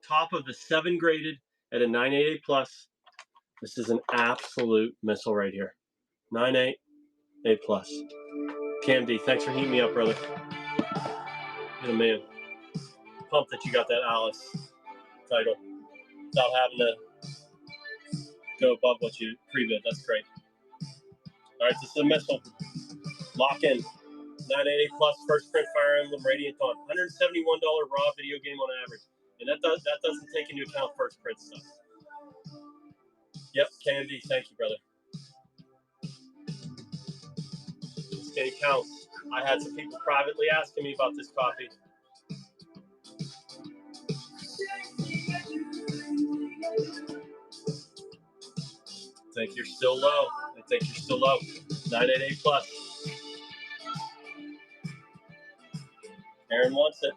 A: Top of the 7 graded at a 988 plus. This is an absolute missile right here. 988 plus. KMD, thanks for heating me up, brother. You're the man. Pumped that you got that Alice title without having to go above what you pre-bid. That's great. All right, this is a missile. Lock in. 988 plus first print Fire Emblem Radiant Dawn. $171 raw video game on average. And that doesn't take into account first print stuff. Yep, KMD, thank you, brother. This game counts. I had some people privately asking me about this copy. I think you're still low. 988 plus. Aaron wants it.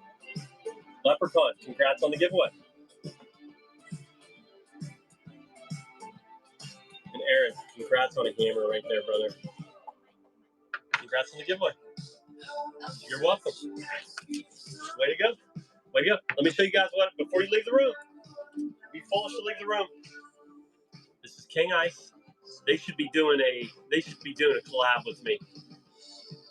A: Leprechaun, congrats on the giveaway. And Aaron, Congrats on a hammer right there, brother. Congrats on the giveaway. You're welcome. Way to go. Way to go. Let me show you guys what, before you leave the room. Be foolish to leave the room. This is King Ice. They should be doing a collab with me.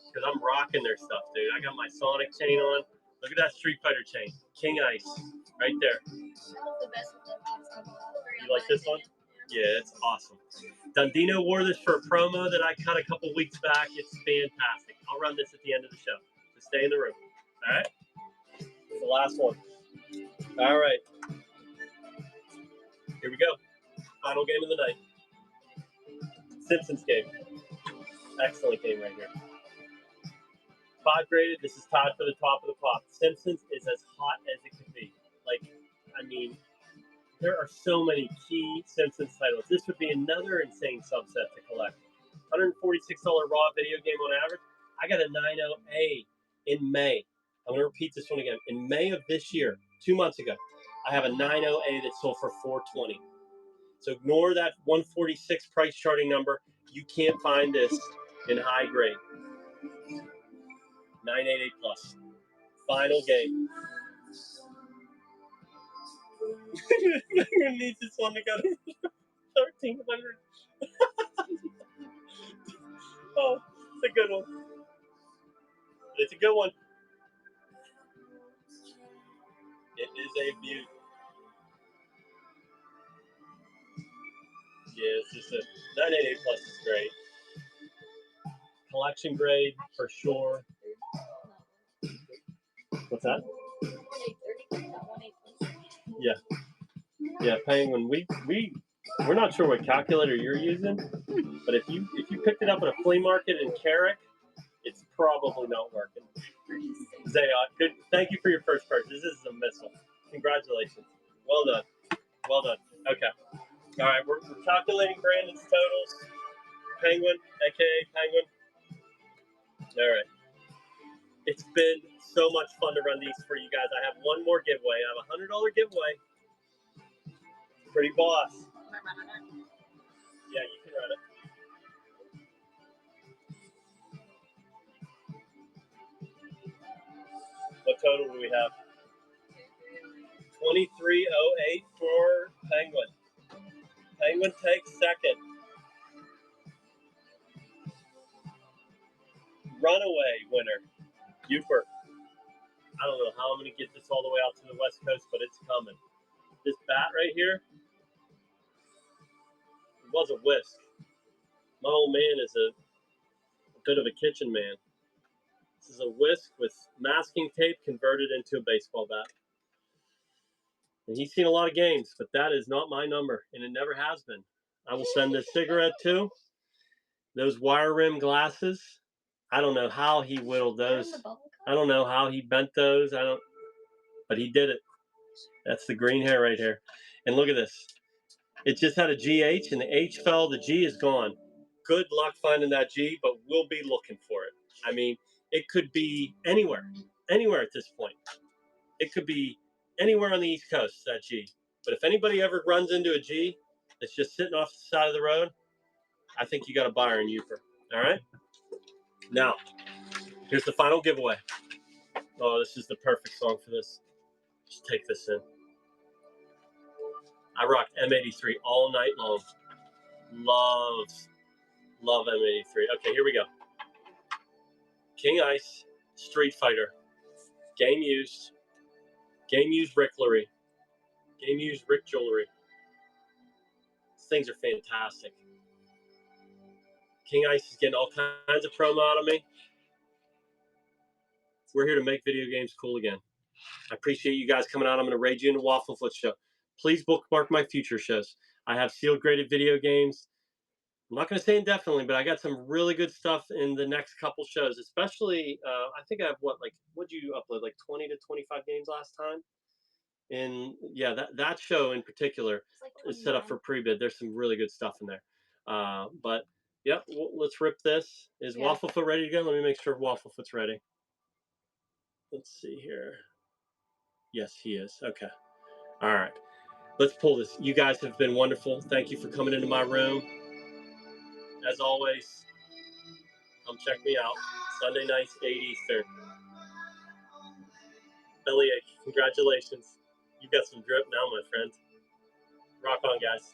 A: Because I'm rocking their stuff, dude. I got my Sonic chain on. Look at that Street Fighter chain. King Ice. Right there. You like this one? Yeah, it's awesome. Dundino wore this for a promo that I cut a couple weeks back. It's fantastic. I'll run this at the end of the show. So stay in the room. All right? It's the last one. All right. Here we go. Final game of the night. Simpsons game. Excellent game right here. 5 graded. This is tied for the top of the pop. Simpsons is as hot as it could be. Like, I mean, there are so many key Simpsons titles. This would be another insane subset to collect. $146 raw video game on average. I got a 9.0A in May. I'm going to repeat this one again. In May of this year, 2 months ago, I have a 9.0A that sold for $420. So ignore that 146 price charting number. You can't find this in high grade. 988 plus. Final game. Who needs this one to go to 1,300? Oh, it's a good one. It's a good one. It is a beaut. Yeah, it's just a 988 plus is great. Collection grade for sure. What's that? Yeah. Yeah, Penguin. We're not sure what calculator you're using, but if you picked it up at a flea market in Carrick, it's probably not working. Zayot, good. Thank you for your first purchase. This is a missile. Congratulations. Well done. Well done. Okay. All right, we're calculating Brandon's totals. Penguin, aka Penguin. All right. It's been so much fun to run these for you guys. I have one more giveaway. I have a $100 giveaway. Pretty boss. Yeah, you can run it. What total do we have? 2308 for Penguin. Penguin takes second. Runaway winner, Uper. I don't know how I'm going to get this all the way out to the West Coast, but it's coming. This bat right here, it was a whisk. My old man is a bit of a kitchen man. This is a whisk with masking tape converted into a baseball bat. And he's seen a lot of games, but that is not my number, and it never has been. I will send this cigarette too. Those wire rim glasses, I don't know how he whittled those. I don't know how he bent those. But he did it. That's the green hair right here. And look at this. It just had a GH, and the H fell. The G is gone. Good luck finding that G, but we'll be looking for it. I mean, it could be anywhere at this point. It could be anywhere on the East Coast, that G. But if anybody ever runs into a G that's just sitting off the side of the road, I think you got a buyer in Uper. All right? Now, here's the final giveaway. Oh, this is the perfect song for this. Just take this in. I rocked M83 all night long. Love M83. Okay, here we go. King Ice, Street Fighter, game used Ricklery, game used Rick Jewelry. These things are fantastic. King Ice is getting all kinds of promo out of me. We're here to make video games cool again. I appreciate you guys coming out. I'm going to raid you in the Waffle Foot show. Please bookmark my future shows. I have sealed graded video games. I'm not going to say indefinitely, but I got some really good stuff in the next couple shows, especially, I think I have what'd you upload, like 20 to 25 games last time? And yeah, that show in particular is set up for pre-bid. There's some really good stuff in there. But yeah, let's rip this. Is Wafflefoot ready to go? Let me make sure Wafflefoot's ready. Let's see here. Yes, he is. Okay. All right. Let's pull this. You guys have been wonderful. Thank you for coming into my room. as always, come check me out. Sunday nights, 8 Eastern. Bellyache, congratulations. You've got some drip now, my friend. Rock on, guys.